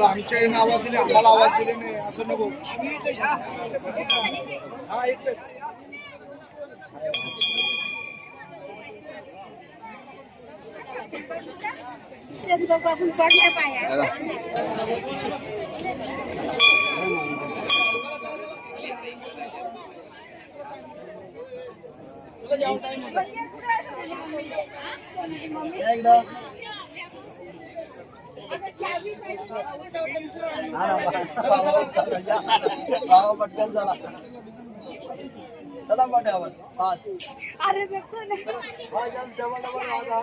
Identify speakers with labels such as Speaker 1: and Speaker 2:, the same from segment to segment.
Speaker 1: आमच्या आवाज दिले आम्हाला आवाज दिले नाही असं नको. हा एकच
Speaker 2: आपण पडल्या पाया
Speaker 1: पटकन चला चला पटावर
Speaker 2: अरे देखो ना
Speaker 1: डबल डबल आजा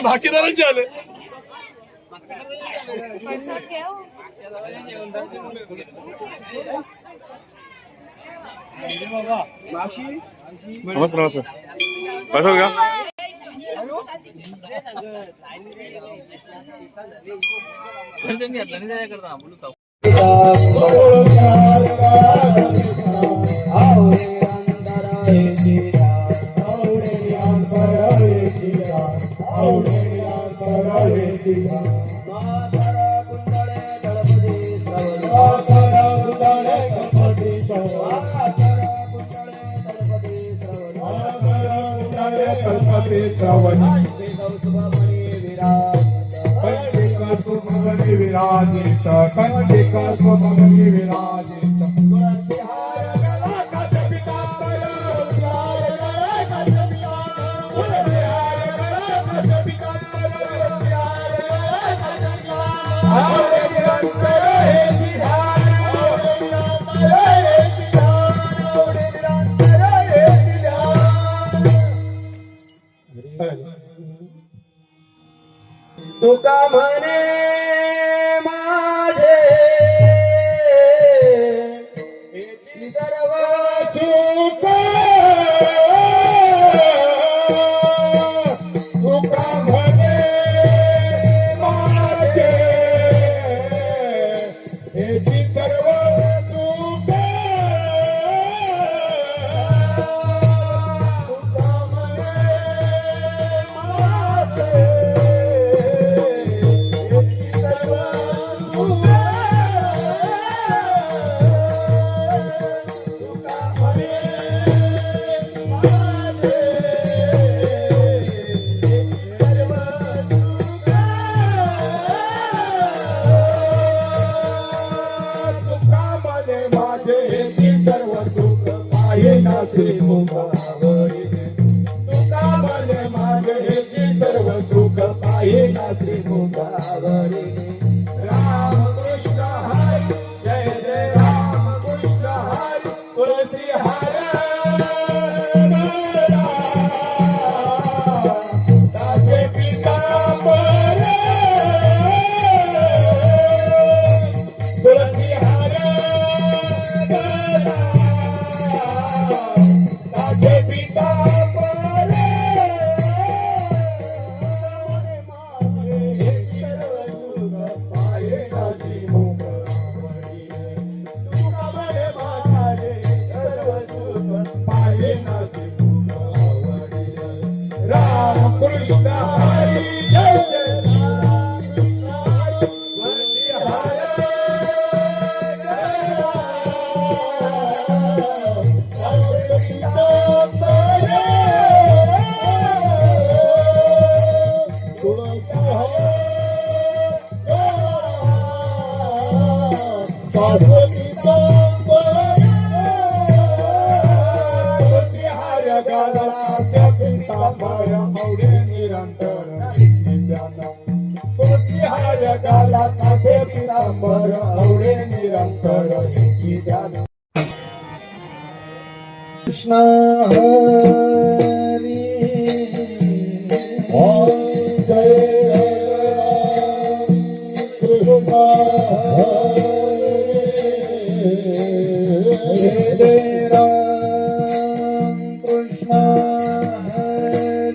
Speaker 1: भागीदारांचे आले
Speaker 3: नमस्कार नमस्कार पैसा हो गया विराजित
Speaker 4: तुका म्हणे माझे याची सर्व चूक तुका म्हणे माझे याची सर्व चूक तुका म्हणे माझे श्री मुखावरी तुका म्हणे माझे सर्व सुख पाहिना श्री मुखावरी राम कृष्ण हरी जय जय राम कृष्ण हरी तुलसी हरी ताजे पितांबर तुलसी हरी ताजे पितांबर राम कृष्ण हरी जय जय राम कृष्ण हरी तुलसी हरी कृष्ण हरी ओम जय कृष्ण हरे राम कृष्ण हरे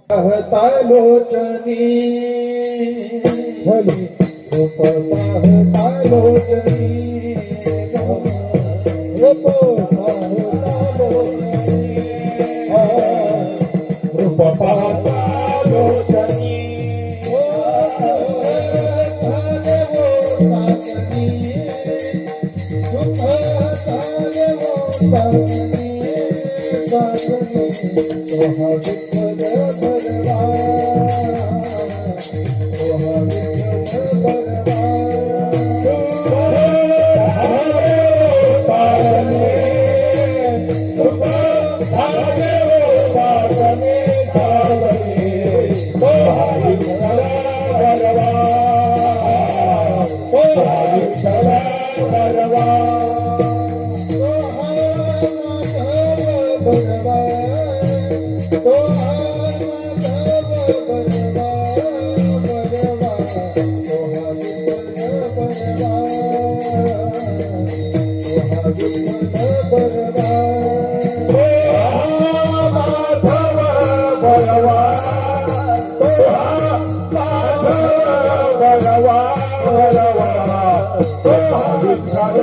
Speaker 4: पाहता लोचनी रूप पाहता लोचनी रूप पाहता लोचनी रूप पाहता लोचनी झाले वो साजनी सुख झाले वो साजनी साजनी सोहा विठ्ठल भगवा सोहा विठ्ठल भगवा साजनी सुख झाले वो साजनी साजनी सोहा विठ्ठल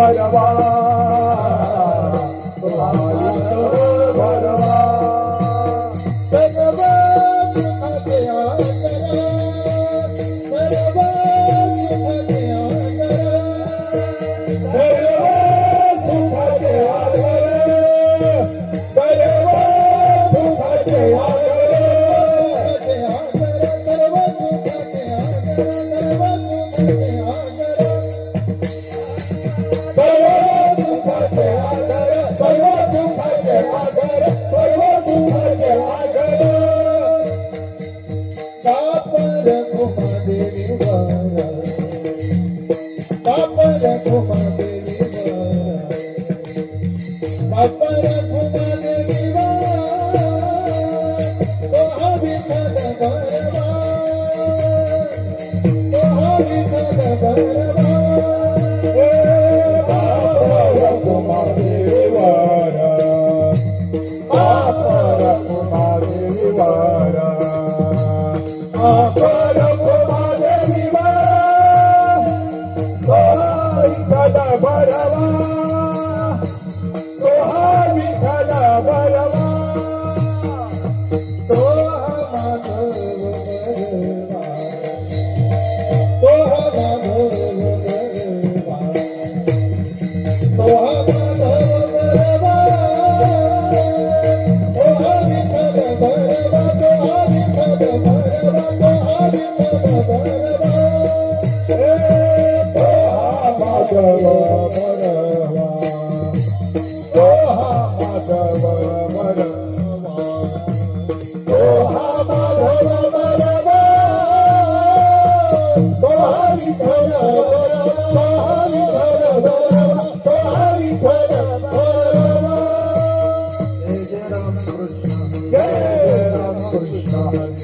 Speaker 4: भगवा सोहा विठ्ठल भगवा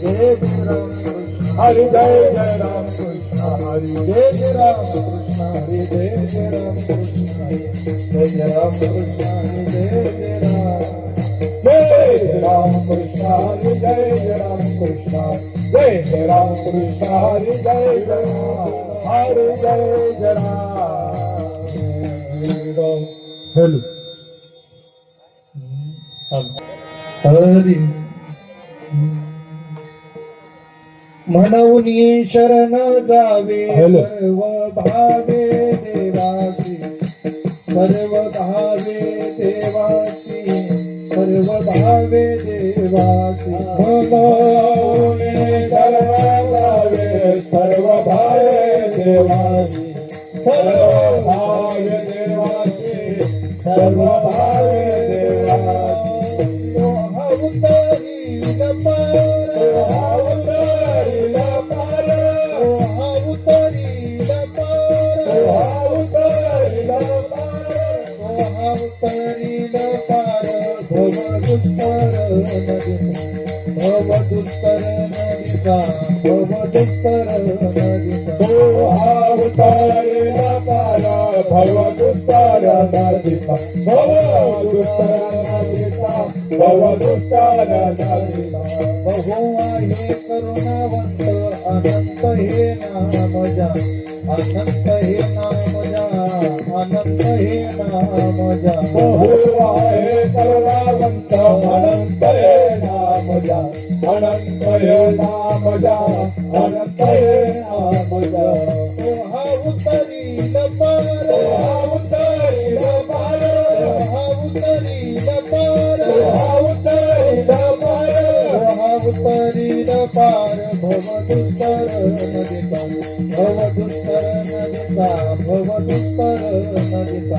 Speaker 1: जय जय राम कृष्ण
Speaker 4: हरी जय जय राम कृष्ण हरी
Speaker 1: जय जय राम कृष्ण हरे जय जय राम कृष्ण जय जय राम कृष्ण हरे जय जय राम
Speaker 4: जय राम कृष्ण हरी जय जय राम कृष्ण जय जय राम कृष्ण हरी जय जय राम हरी जय जय राम हेलो
Speaker 1: हरी म्हणून शरण जावे
Speaker 4: हॅलो.
Speaker 1: सर्व भावे देवासी सर्व भावे देवासी सर्व भावे देवासी
Speaker 4: म्हणून शरण जावे सर्व भावे देवासी सर्व भावे देवासी सर्व भावे देवासी
Speaker 1: उतरी पार
Speaker 4: उतरी पार
Speaker 1: उतरी पार
Speaker 4: उतरी पार
Speaker 1: उतरी पार भव दुस्तर नदीचा भव दुस्तर नदीचा
Speaker 4: उतरीला पार भव दुस्तर नदीचा भव दुस्तर नदीचा भव दुस्तर नदीचा
Speaker 1: बहु आहे करुणावंत अनंत हे नाम जा अनंत हे नाम जा अनंत हे नाम जा
Speaker 4: बहु आहे करुणावंत अनंत हे नाम जा अनंत हे नाम जा अनंत हे नाम जा
Speaker 1: हा उतरी पार
Speaker 4: उतरी पार
Speaker 1: उतरी पार
Speaker 4: उतरी पार
Speaker 1: उतरी पार भव दुस्तर नदीचा भव दुस्तर नदीचा भव दुस्तर नदीचा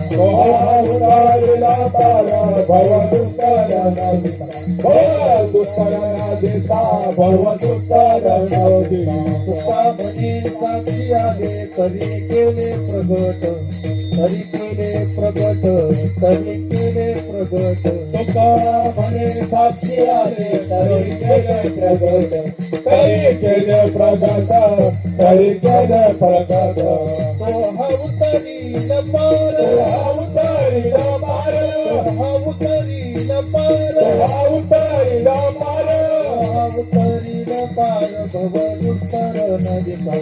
Speaker 4: उतरीला पार भव दुस्तर नदीचा भव दुस्तर नदीचा भव दुस्तर नदीचा
Speaker 1: तुका म्हणे साक्षी आहे तरी केले प्रगट तरी केले प्रगट तरी केले प्रगट
Speaker 4: तुका म्हणे साक्षी आले तरी केले प्रगट तरी केले प्रगट तरी केले प्रगट
Speaker 1: तो हा उतरी पार
Speaker 4: उतरी पार
Speaker 1: हा उतरी पार
Speaker 4: उतरी पार
Speaker 1: उतरी पार भव दुस्तर नदीचा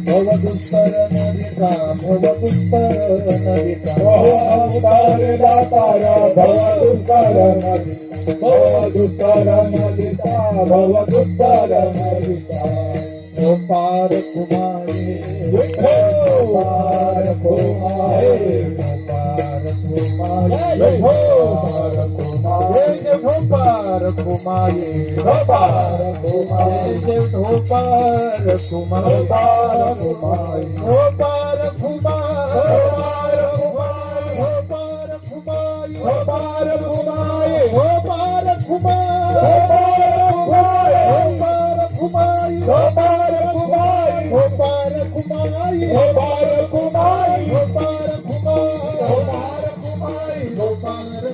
Speaker 1: भव दुस्तर नदीचा भव दुस्तर नदीचा
Speaker 4: उतरीला पार भव दुस्तर नदीचा भव दुस्तर नदीचा भव दुस्तर नदीचा
Speaker 1: ओ पार कुमारी
Speaker 4: पार कुमारी
Speaker 1: पार कुमारी
Speaker 4: जय हो पार कुमारी
Speaker 1: जय हो पार कुमारी
Speaker 4: पार कुमारी
Speaker 1: जय हो पार कुमारी
Speaker 4: पार कुमारी
Speaker 1: ओ पार कुमारी
Speaker 4: पार कुमारी
Speaker 1: ओ पार कुमारी
Speaker 4: पार कुमारी
Speaker 1: ओ पार कुमारी
Speaker 4: पार कुमारी
Speaker 1: ओ पार कुमारी
Speaker 4: पार कुमारी
Speaker 1: ओ पार कुमारी
Speaker 4: पार कुमारी
Speaker 1: ओ पार कुमारी
Speaker 4: पार कुमारी
Speaker 1: ओ पार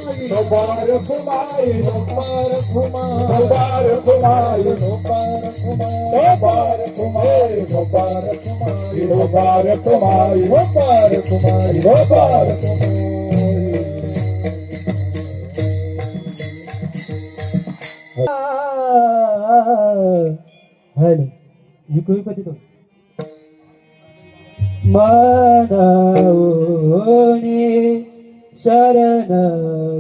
Speaker 1: कुमारी
Speaker 4: पार कुमारी
Speaker 1: ओ पार कुमारी
Speaker 4: पार कुमारी
Speaker 1: ओ पार कुमारी
Speaker 4: पार कुमारी
Speaker 1: पार कुमारी
Speaker 4: पार कुमारी
Speaker 1: ओ पार कुमारी
Speaker 4: पार कुमारी
Speaker 1: हॅलो विकू कधी तो मानवनी शरण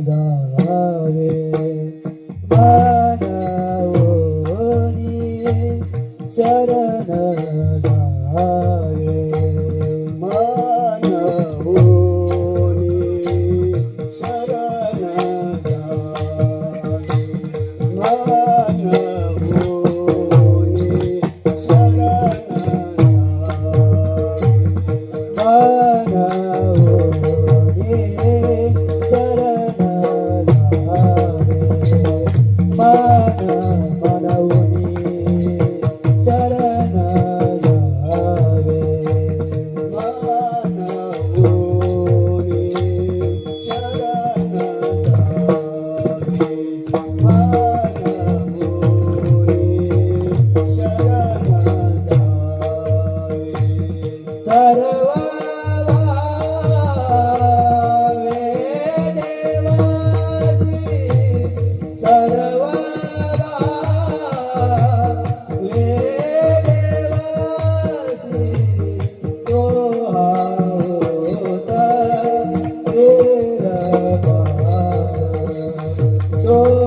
Speaker 1: जावे मानवनी शरण जावे मानवनी शरण जावे मानवनी शरण तो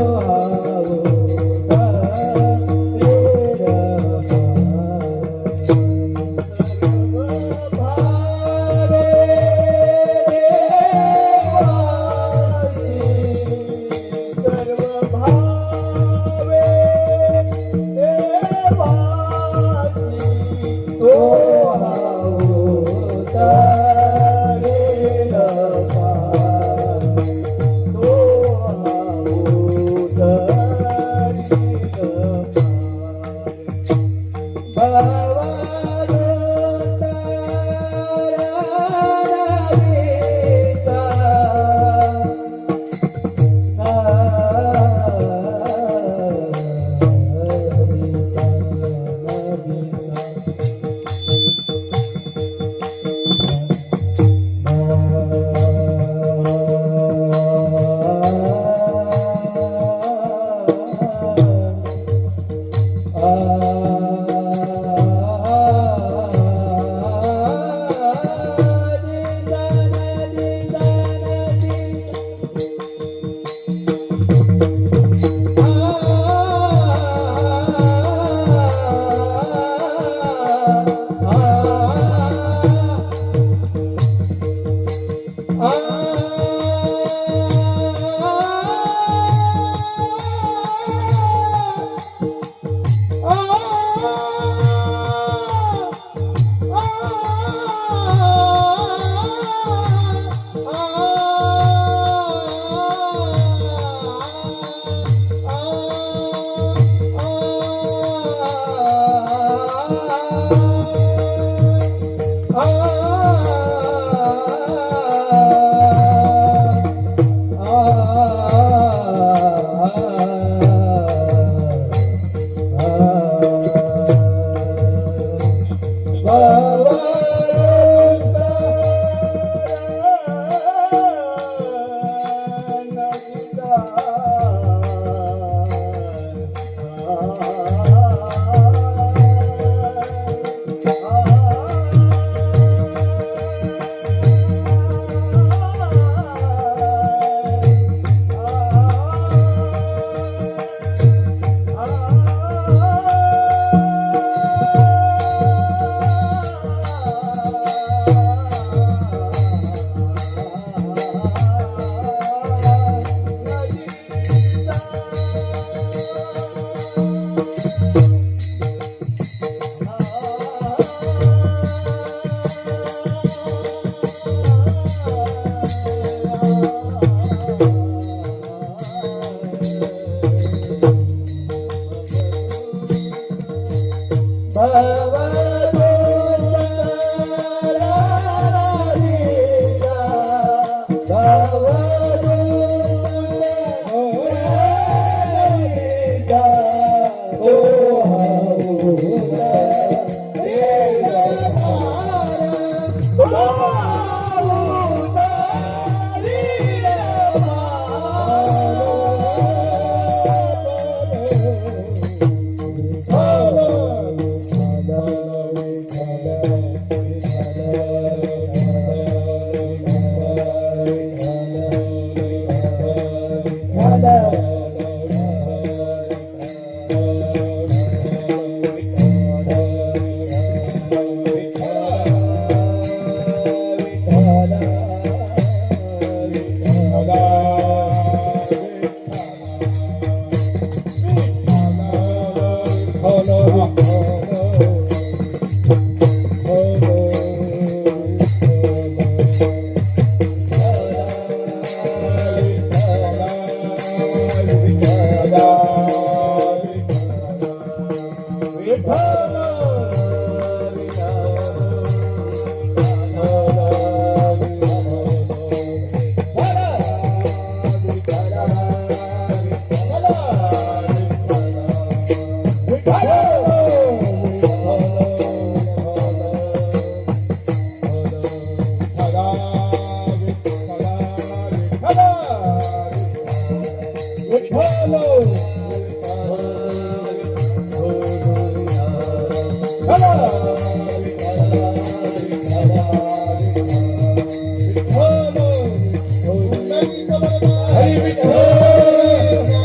Speaker 1: अवतारी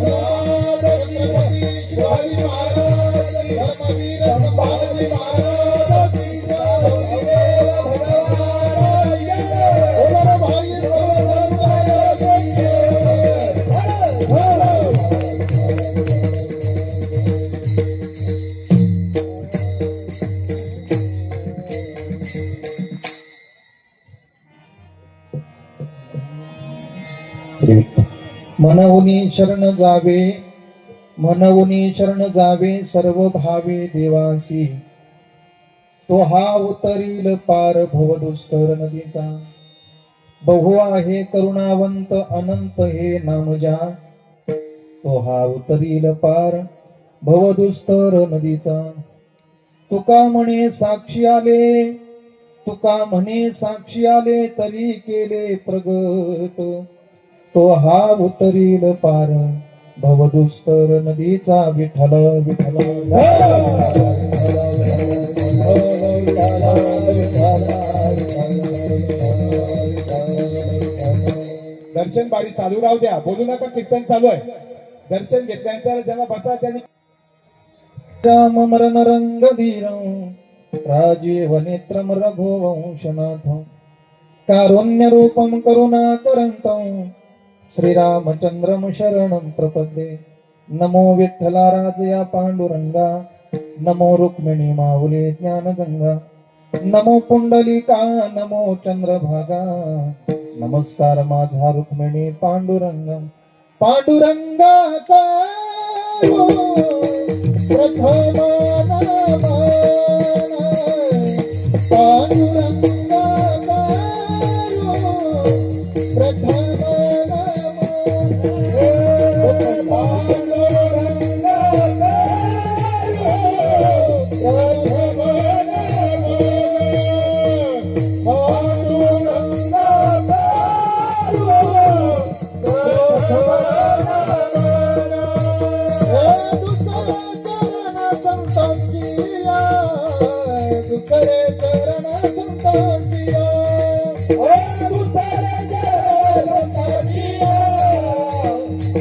Speaker 1: महाराज की जय. शिवाजी महाराज की जय. धर्मवीर संभाजी महाराज की जय. गौरीदेव भगवान की जय. बोलो भाई सर्वसंत की जय. मनहुनी शरण जावे, मनहुनी शरण जावे सर्व भावे देवासी. तो हा उतरील पार भवदुस्तर नदीचा. बहु आहे करुणावंत अनंत हे नामजा. तो हा उतरील पार भवदुस्तर नदीचा. तुका म्हणे साक्षी आले, तुका म्हणे साक्षी आले तरी केले प्रगट. तो हा उतरील पार भवदुस्तर नदीचा. विठ्ठल विठ्ठल.
Speaker 4: दर्शन बारी चालू राहू द्या, बोलू नका. कीर्तन चालू आहे. दर्शन घेतल्यानंतर ज्यांना बसा त्यांनी.
Speaker 1: राम मरण रंग धीरं राजीव नेत्रम रघुवंशनाथं. कारुण्य रूपं करुणाकरन्तं श्रीरामचंद्रम शरणं प्रपद्ये. नमो विठ्ठला राजया पांडुरंगा. नमो रुक्मिणी माऊली ज्ञानगंगा. नमो पुंडलिका नमो चंद्रभागा. नमस्कार माझा रुक्मिणी पांडुरंगा. पांडुरंगा कारो प्रथम नाम. पांडुरंगा कारो प्रथम नाम. पांडुरंगा दुसरे चरण संतांचिया. दुसरे चरण संतांचिया.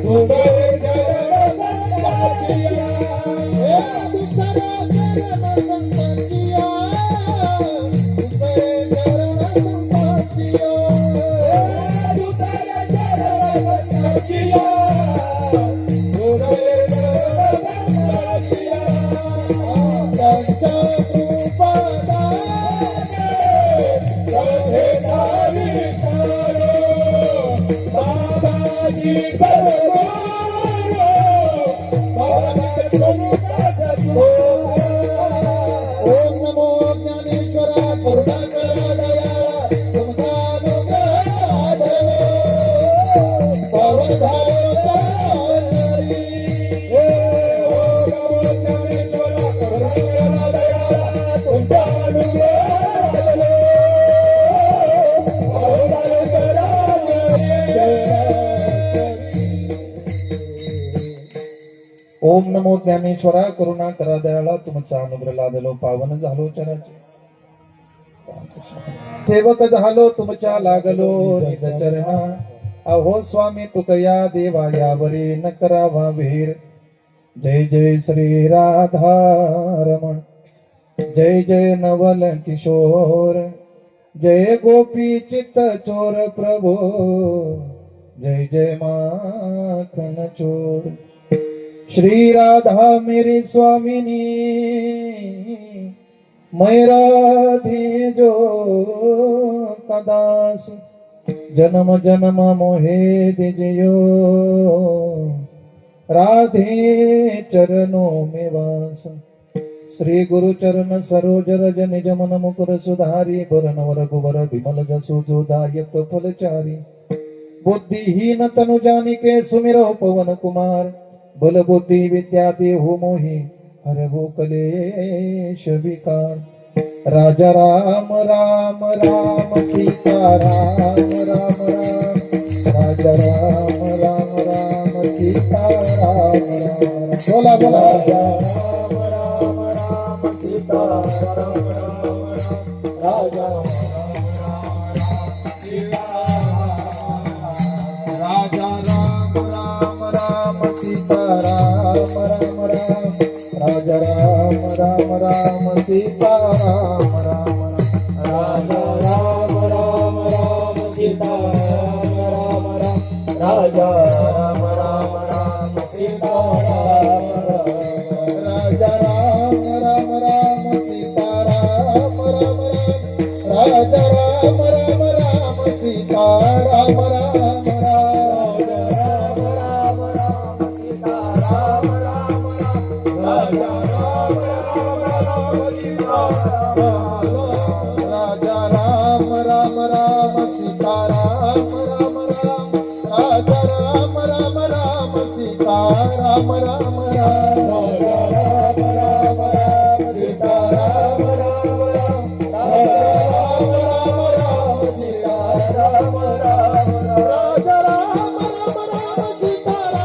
Speaker 1: दुसरे चरण संतांचिया. दुसरे चरण संतांचिया. दुसरे चरण संतांचिया. दुसरे चरण संतांचिया. दुसरे चरण संतांचिया. ओम नमो ज्ञानेश्वरा करुणाकरा दयाळा तुमचा अनुग्रह धरे. ओम नमो ज्ञानेश्वरा करुणाकरा दयाळा तुमचा अनुग्रह धरे. ओम नमो ज्ञानेश्वरा करुणा करा दयाळा तुमचा अनुग्रह लादलो पावन झालो चराचे. सेवक झालो तुमच्या लागलो निज चरणा. अहो स्वामी तुकया देवा यावरी न करावा वीर. जय जय श्री राधारमण. जय जय नवल किशोर. जय गोपी चित्त चोर प्रभो. जय जय माखन चोर. श्री राधा मेरी स्वामिनी मैं राधे जो कदास. जन्म जन्म मोहे दिजयो राधे चरणों में वास. श्री गुरु चरण सरोज रज निज मन मुकुर सुधारी. बरनवर गुवर विमल जसु जोदायक फलचारी. बुद्धिहीन तनु जानिके सुमिरौ पवन कुमार. बल बुद्धि विद्या देहु मोहि हरहु कलेश विकार. राजा राम राम राम सीता राम राम राम. राजा राम राम राम सीता राम राम. बोला बोला. राम राम राम सीता राम राम. राजा राजा राम राम राम सीता. सीता राम राम राम राजा राम राम राम सीता राम राम राम
Speaker 4: राजा राम राम राम सीता
Speaker 1: राजा राम राम राम सीता राम राम राम राजा राम राम राम सीता राम राम राजा राम राम राम सीता राम राम राम राजा राम राम राम सीता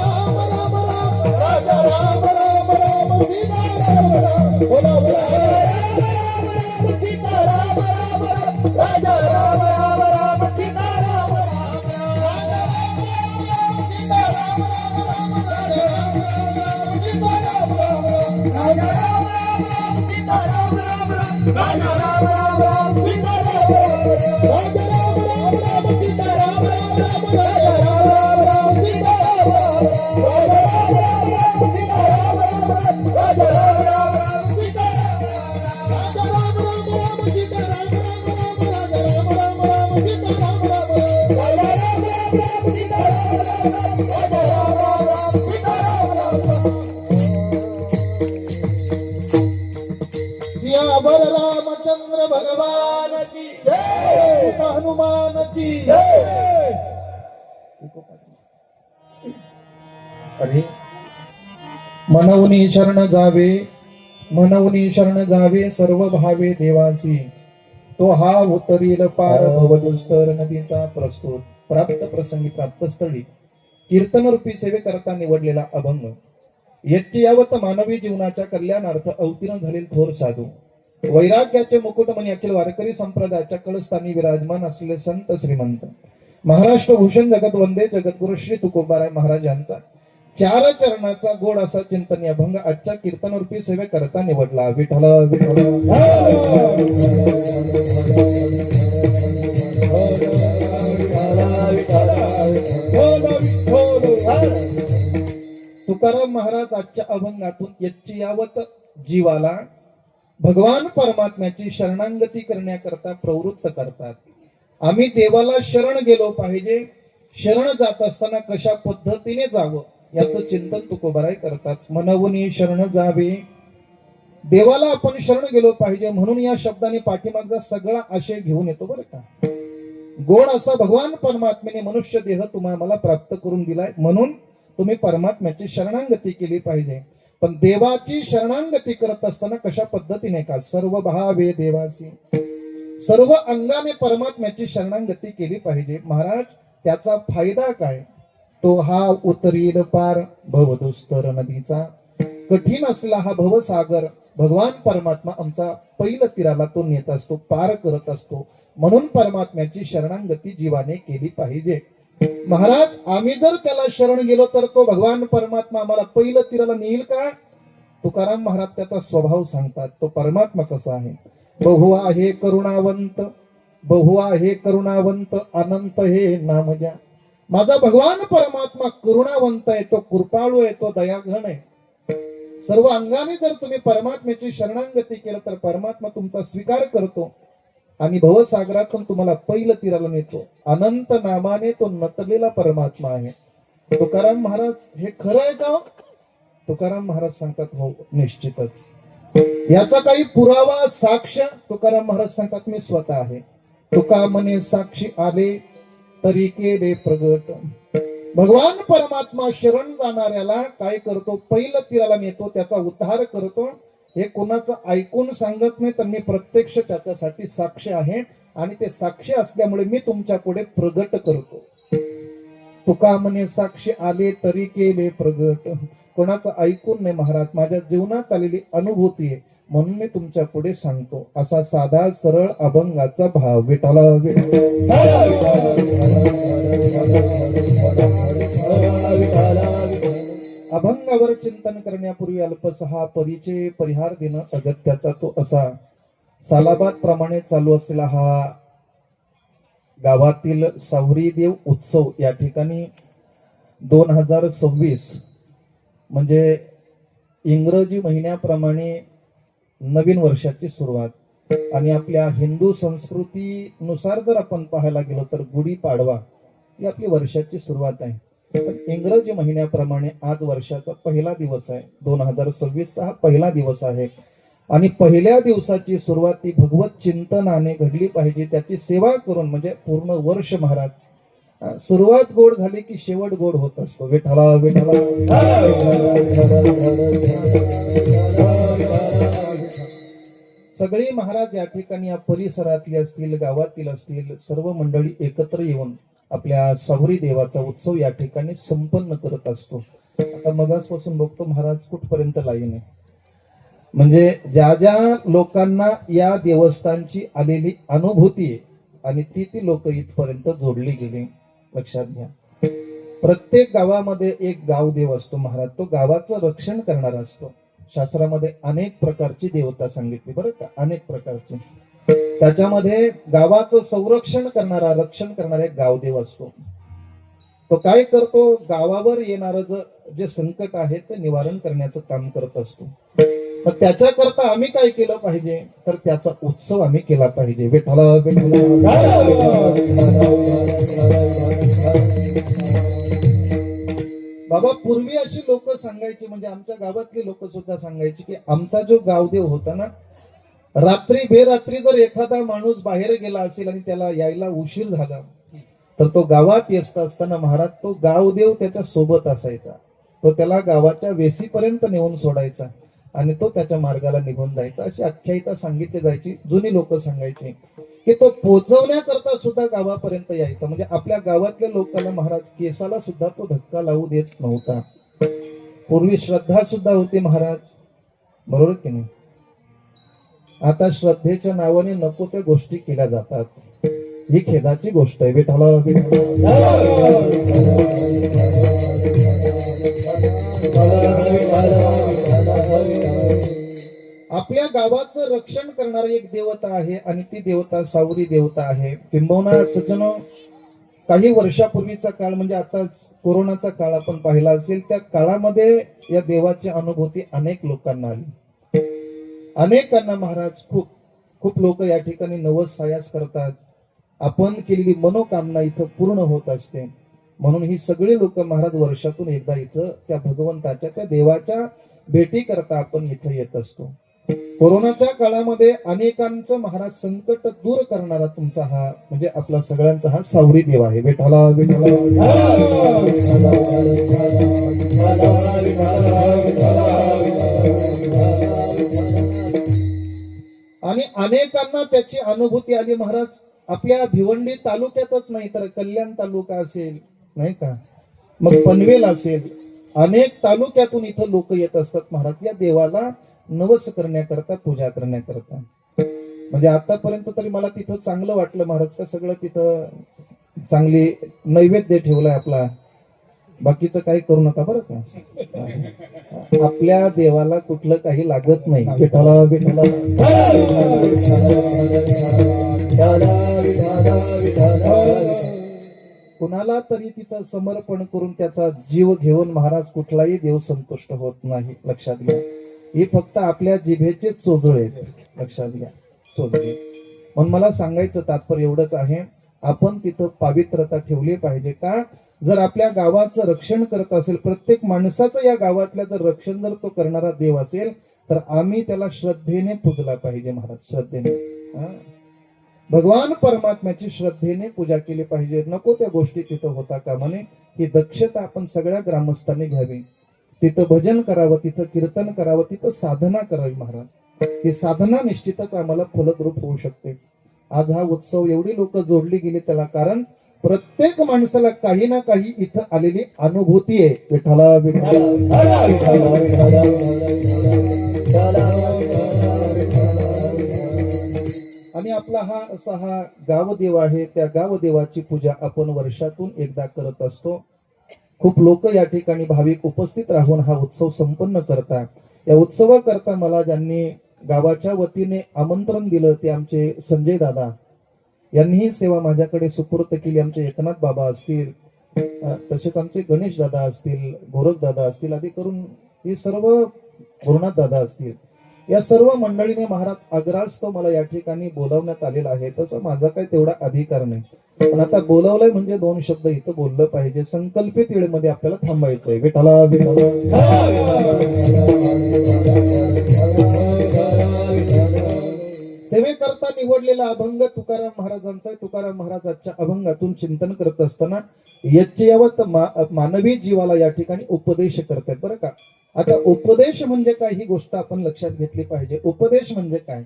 Speaker 1: राम राम सियावर रामचंद्र भगवान की जय, हनुमान की जय। अरे मनवनी शरण जावे, मनवनी शरण जावे सर्व भावे देवासी, तो हा उतरील पार भवदुस्तर नदीचा प्रस्तुत प्राप्त प्रसंगी प्राप्त स्थळी कीर्तन रूपी सेवे करता निवडलेला अभंग, यच्चयावत मानवी जीवनाच्या कल्याणार्थ अवतीर्ण झालेले थोर साधू, वैराग्याचे मुकुटमणी अखिल वारकरी संप्रदायाच्या कळस्थानी विराजमान असलेले संत श्रीमंत महाराष्ट्र भूषण जगत वंदे जगद्गुरु श्री तुकोबाराय महाराज यांचा चार चरणाचा गोड असा चिंतनीय अभंग आजच्या कीर्तन रूपी सेवे करता निवडला. विठ्ठल विठ्ठल तुकाराम महाराज आजच्या अभंगातून यच्चयावत जीवाला भगवान परमात्म्याची शरणागती करण्याकरता प्रवृत्त करतात. आम्ही देवाला शरण गेलो पाहिजे, शरण जात असताना कशा पद्धतीने जावं याचं चिंतन तुकोबाराय करतात. मनवनी शरण जावे, देवाला आपण शरण गेलो पाहिजे म्हणून या शब्दाने पाठीमागचा सगळा आशय घेऊन येतो बरं का. गोड असा भगवान परमात्म्याने मनुष्य देह तुम्हाला प्राप्त करून दिलाय म्हणून तुम्ही परमात्म्याची शरणागती केली पाहिजे. पण देवाची शरणागती करत असताना कशा पद्धतीने का, सर्व भावे देवासी, सर्व अंगाने परमात्म्याची शरणागती केली पाहिजे. महाराज त्याचा फायदा काय, तो हा उतरील पार भवदुस्तर नदीचा, कठीण असलेला हा भवसागर भगवान परमात्मा आमचा पहिलं तीराला तो नेत असतो, पार करत असतो. म्हणून परमात्म्याची शरणागती जीवाने केली पाहिजे. महाराज आम्ही जर त्याला शरण गेलो तर तो भगवान परमात्मा आम्हाला पहिलं तीराला नेईल का. तुकाराम महाराज त्याचा स्वभाव सांगतात. तो परमात्मा कसा आहे, बहु आहे करुणावंत, बहु आहे करुणावंत, अनंत हे नाम ज्या. माझा भगवान परमात्मा करुणावंत आहे, तो कृपाळू आहे, तो दयाघन आहे. सर्व अंगाने जर तुम्ही परमात्म्याची शरणागती केलं तर परमात्मा तुमचा स्वीकार करतो आणि भवसागरातून तुम्हाला पहिलं तीराला नेतो. अनंत नामाने तो नटलेला परमात्मा आहे. तुकाराम महाराज हे खरं आहे का. तुकाराम महाराज सांगतात हो निश्चितच. याचा काही पुरावा साक्ष तुकाराम महाराज सांगतात मी स्वतः आहे. तुका मने साक्षी आले तरी केले प्रगट. भगवान परमात्मा शरण जाणाऱ्याला काय करतो, पहिलं तीराला नेतो, त्याचा उद्धार करतो. हे कोणाचं ऐकून सांगत नाही तर मी प्रत्यक्ष त्याच्यासाठी साक्ष आहे आणि ते साक्षी असल्यामुळे मी तुमच्या पुढे प्रगट करतो. तुका म्हणे साक्षी आले तरी केले प्रगट. कोणाचं ऐकून नाही महाराज, माझ्या जीवनात आलेली अनुभूती आहे म्हणून मी तुमच्या पुढे सांगतो. असा साधा सरळ अभंगाचा भाव. विठाला अभंगावर चिंतन करण्यापूर्वी अल्पसहा परिचय परिहार देणं अगत्याचा तो असा. सालाबाद प्रमाणे चालू असलेला हा गावातील सावरी देव उत्सव या ठिकाणी 2026 म्हणजे इंग्रजी महिन्याप्रमाणे नवीन वर्षाची सुरुवात आणि आपल्या हिंदू संस्कृतीनुसार जर आपण पाहायला गेलो तर गुढीपाडवा ही आपली वर्षाची सुरुवात आहे. पण इंग्रजी महिन्याप्रमाणे आज वर्षाचा पहिला दिवस आहे. 2026 हा पहिला दिवस आहे आणि पहिल्या दिवसाची सुरुवात ही भगवत चिंतनाने घडली पाहिजे. त्याची सेवा करून म्हणजे पूर्ण वर्ष महाराज सुरुवात गोड झाली की शेवट गोड होत असतो. विठ्ठला विठ्ठला सगळी महाराज या ठिकाणी या परिसरातली असतील, गावातील असतील, सर्व मंडळी एकत्र येऊन आपल्या सावरी देवाचा उत्सव या ठिकाणी संपन्न करत असतो. आता मगासपासून बघतो महाराज कुठपर्यंत लाईन आहे. म्हणजे ज्या ज्या लोकांना या देवस्थानची आलेली अनुभूती आहे आणि ती लोक इथपर्यंत जोडली गेली. लक्षात घ्या, प्रत्येक गावामध्ये एक गावदेव असतो महाराज. तो गावाचं रक्षण करणारा असतो. शास्त्रामध्ये अनेक प्रकारची देवता सांगितली बरं का, अनेक प्रकारची. त्याच्यामध्ये गावाचं संरक्षण करणारा, रक्षण करणारा एक गावदेव असतो. तो काय करतो, गावावर येणारं जे संकट आहे ते निवारण करण्याचं काम करत असतो. मग त्याच्याकरता आम्ही काय केलं पाहिजे, तर त्याचा उत्सव आम्ही केला पाहिजे. विठ्ठला बाबा, पूर्वी अशी लोक सांगायची, म्हणजे आमच्या गावातली लोक सुद्धा सांगायची की आमचा जो गावदेव होता ना, रात्री बेरात्री जर एखादा माणूस बाहेर गेला असेल आणि त्याला यायला उशीर झाला तर तो गावात येत असताना महाराज तो गावदेव त्याच्या सोबत असायचा. तो त्याला गावाच्या वेशीपर्यंत नेऊन सोडायचा आणि तो त्याच्या मार्गाला निघून जायचा. अशी आख्यायिका सांगितली जायची. जुनी लोक सांगायची की तो पोचवण्याकरता सुद्धा गावापर्यंत यायचा. म्हणजे आपल्या गावातल्या लोकांना महाराज केसाला सुद्धा तो धक्का लावू देत नव्हता. पूर्वी श्रद्धा सुद्धा होती महाराज, बरोबर की नाही. आता श्रद्धेच्या नावाने नको त्या गोष्टी केल्या जातात. ही खेदाची गोष्ट आहे. विठ्ठला आपल्या गावाचं रक्षण करणारी एक देवता आहे आणि ती देवता सावरी देवता आहे. किंबहुना सज्जनो, काही वर्षापूर्वीचा काळ म्हणजे आता कोरोनाचा काळ आपण पाहिला असेल, त्या काळामध्ये या देवाची अनुभूती अनेक लोकांना आली. अनेकांना महाराज खूप लोक या ठिकाणी नवस सायास करतात. आपण केलेली मनोकामना इथं पूर्ण होत असते. म्हणून ही सगळी लोक महाराज वर्षातून एकदा इथं त्या भगवंताच्या, त्या देवाच्या भेटी करता आपण इथं येत असतो. कोरोनाच्या काळामध्ये अनेकांचं महाराज संकट दूर करणारा तुमचा हा म्हणजे आपला सगळ्यांचा हा सावरी देव आहे. विठ्ठला विठ्ठला आणि अनेकांना त्याची अनुभूती आली महाराज. आपल्या भिवंडी तालुक्यातच नाही तर कल्याण तालुका असेल नाही का, मग पनवेल असेल, अनेक तालुक्यातून इथं लोक येत असतात महाराज या देवाला नवस करण्याकरता, पूजा करण्याकरता. म्हणजे आतापर्यंत तरी मला तिथं चांगलं वाटलं महाराज का सगळं तिथं चांगली नैवेद्य ठेवलाय आपला. बाकीचं काही करू नका बरं का. आपल्या देवाला कुठलं काही लागत नाही. विठ्ठला विठ्ठला कुणाला तरी तिथं समर्पण करून त्याचा जीव घेऊन महाराज कुठलाही देव संतुष्ट होत नाही. लक्षात घ्या, हे फक्त आपल्या जिभेचे चोजळे आहेत. लक्षात घ्या, चोजळे. म्हणून मला सांगायचं तात्पर्य एवढंच आहे, आपण तिथं पावित्रता ठेवली पाहिजे. का, जर आपल्या गावाचं रक्षण करत असेल, प्रत्येक माणसाचं या गावातल्या जर रक्षण जर तो करणारा देव असेल तर आम्ही त्याला श्रद्धेने पूजला पाहिजे महाराज. श्रद्धेने भगवान परमात्म्याची श्रद्धेने पूजा केली पाहिजे. नको त्या गोष्टी तिथं होता कामा नये. ही दक्षता आपण सगळ्या ग्रामस्थांनी घ्यावी. तिथं भजन करावं, तिथं कीर्तन करावं, तिथं साधना करावी महाराज. ही साधना निश्चितच आम्हाला फलद्रूप होऊ शकते. आज हा उत्सव एवढी लोक जोडली गेली त्याला कारण प्रत्येक माणसाला काही ना काही इथं आलेली अनुभूती आहे. विठ्ठला आणि आपला हा असा हा गावदेव आहे. त्या गावदेवाची पूजा आपण वर्षातून एकदा करत असतो. खूप लोक या ठिकाणी भाविक उपस्थित राहून हा उत्सव संपन्न करतात. या उत्सवाकरता मला ज्यांनी गावाच्या वतीने आमंत्रण दिलं ते आमचे संजय दादा यांनी ही सेवा माझ्याकडे सुपूर्त केली. आमचे एकनाथ बाबा असतील, तसेच आमचे गणेश दादा असतील, गोरख दादा असतील, आदी करून हे सर्व गुरुनाथ दादा असतील, या सर्व मंडळीने महाराज आग्रहास्तव मला या ठिकाणी बोलावण्यात आलेलं आहे. तसं माझा काही तेवढा अधिकार नाही, पण आता बोलावलंय म्हणजे दोन शब्द इथं बोललं पाहिजे. संकल्पित वेळेमध्ये आपल्याला थांबायचंय. विठाला विठाला सेवेकरता निवडलेला अभंग तुकाराम महाराजांचा आहे. तुकाराम महाराजांच्या अभंगातून चिंतन करत असताना यच्चयावत मानवी जीवाला या ठिकाणी उपदेश करतात बरं का. आता उपदेश म्हणजे काय ही गोष्ट आपण लक्षात घेतली पाहिजे. उपदेश म्हणजे काय?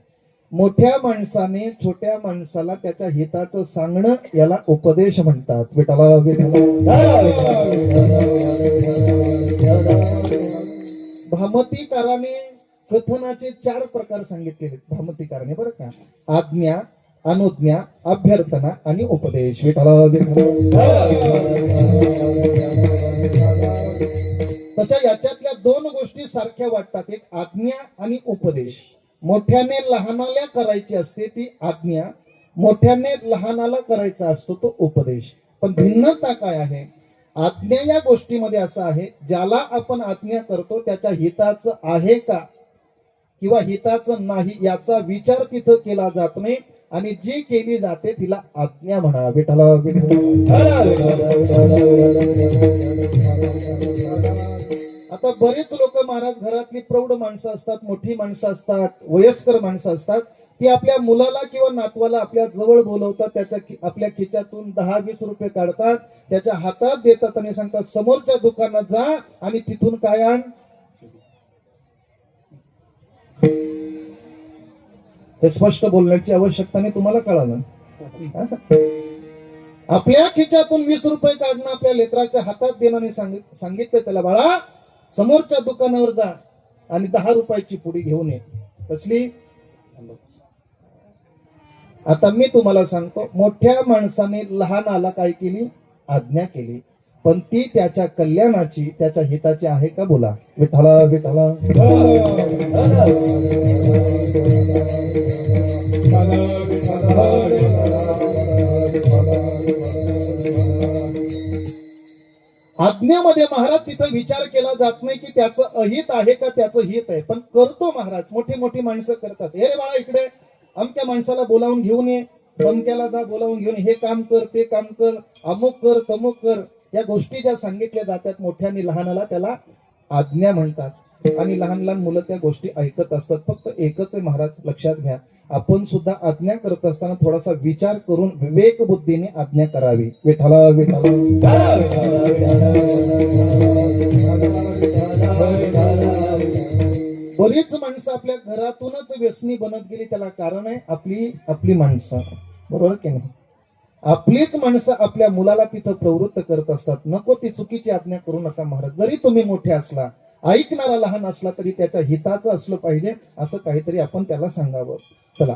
Speaker 1: मोठ्या माणसाने छोट्या माणसाला त्याच्या हिताचं सांगणं याला उपदेश म्हणतात. विठाला भामतीकाराने कथनाचे 4 प्रकार सांगितलेले भामतीकाराने बरं का. आज्ञा, अनुज्ञा, अभ्यर्थना आणि उपदेश. विठाला तशा याच्यातल्या 2 गोष्टी सारख्या वाटतात. एक आज्ञा आणि उपदेश. मोठ्याने लहानाला करायची असते ती आज्ञा, मोठ्याने लहानाला करायचा असतो तो उपदेश. पण भिन्नता काय आहे? आज्ञा या गोष्टीमध्ये असं आहे, ज्याला आपण आज्ञा करतो त्याच्या हिताचं आहे का किंवा हिताचं नाही याचा विचार तिथं केला जात नाही, आणि जी केली जाते तिला आज्ञा म्हणा. विठाला आता बरेच लोक महाराज घरातली प्रौढ माणसं असतात, मोठी माणसं असतात, वयस्कर माणसं असतात, ती आपल्या मुलाला किंवा नातवाला आपल्या जवळ बोलवतात, त्याच्या आपल्या खिच्यातून 10-20 रुपये काढतात, त्याच्या हातात देतात आणि सांगतात समोरच्या दुकानात जा आणि तिथून काय आण. हे स्पष्ट बोलण्याची आवश्यकता नाही, तुम्हाला कळालं. आपल्या खिच्यातून 20 रुपये काढणं आपल्या लेकराच्या हातात देणं आणि सांगितलं त्याला बाळा समोरच्या दुकानावर जा आणि 10 रुपयाची पुडी घेऊन ये. कसली? आता मी तुम्हाला सांगतो, मोठ्या माणसाने लहानाला काय केली? आज्ञा केली, पण ती त्याच्या कल्याणाची त्याच्या हिताची आहे का? बोला. विठाला विठाला आज्ञेमध्ये महाराज तिथं विचार केला जात नाही की त्याचं अहित आहे का त्याचं हित आहे, पण करतो महाराज. मोठी मोठी माणसं करतात. हे रे बाळा इकडे अमक्या माणसाला बोलावून घेऊन ये, धमक्याला जा बोलावून घेऊन, हे काम कर ते काम कर, अमुक कर तमुक कर. या गोष्टी ज्या सांगितल्या जातात मोठ्याने लहानाला त्याला आज्ञा म्हणतात, आणि लहान लहान मुलं त्या गोष्टी ऐकत असतात. फक्त एकच आहे महाराज, लक्षात घ्या, आपण सुद्धा आज्ञा करत असताना थोडासा विचार करून विवेक बुद्धीने आज्ञा करावी. विठाला विठाला बरीच माणसं आपल्या घरातूनच व्यसनी बनत गेली. त्याला कारण आहे आपली माणसं, बरोबर की नाही? आपलीच माणसं आपल्या मुलाला तिथं प्रवृत्त करत असतात. नको ती चुकीची आज्ञा करू नका महाराज. जरी तुम्ही मोठे असला, ऐकणारा लहान असला तरी त्याच्या हिताचं असलं पाहिजे, असं काहीतरी आपण त्याला सांगावं. चला,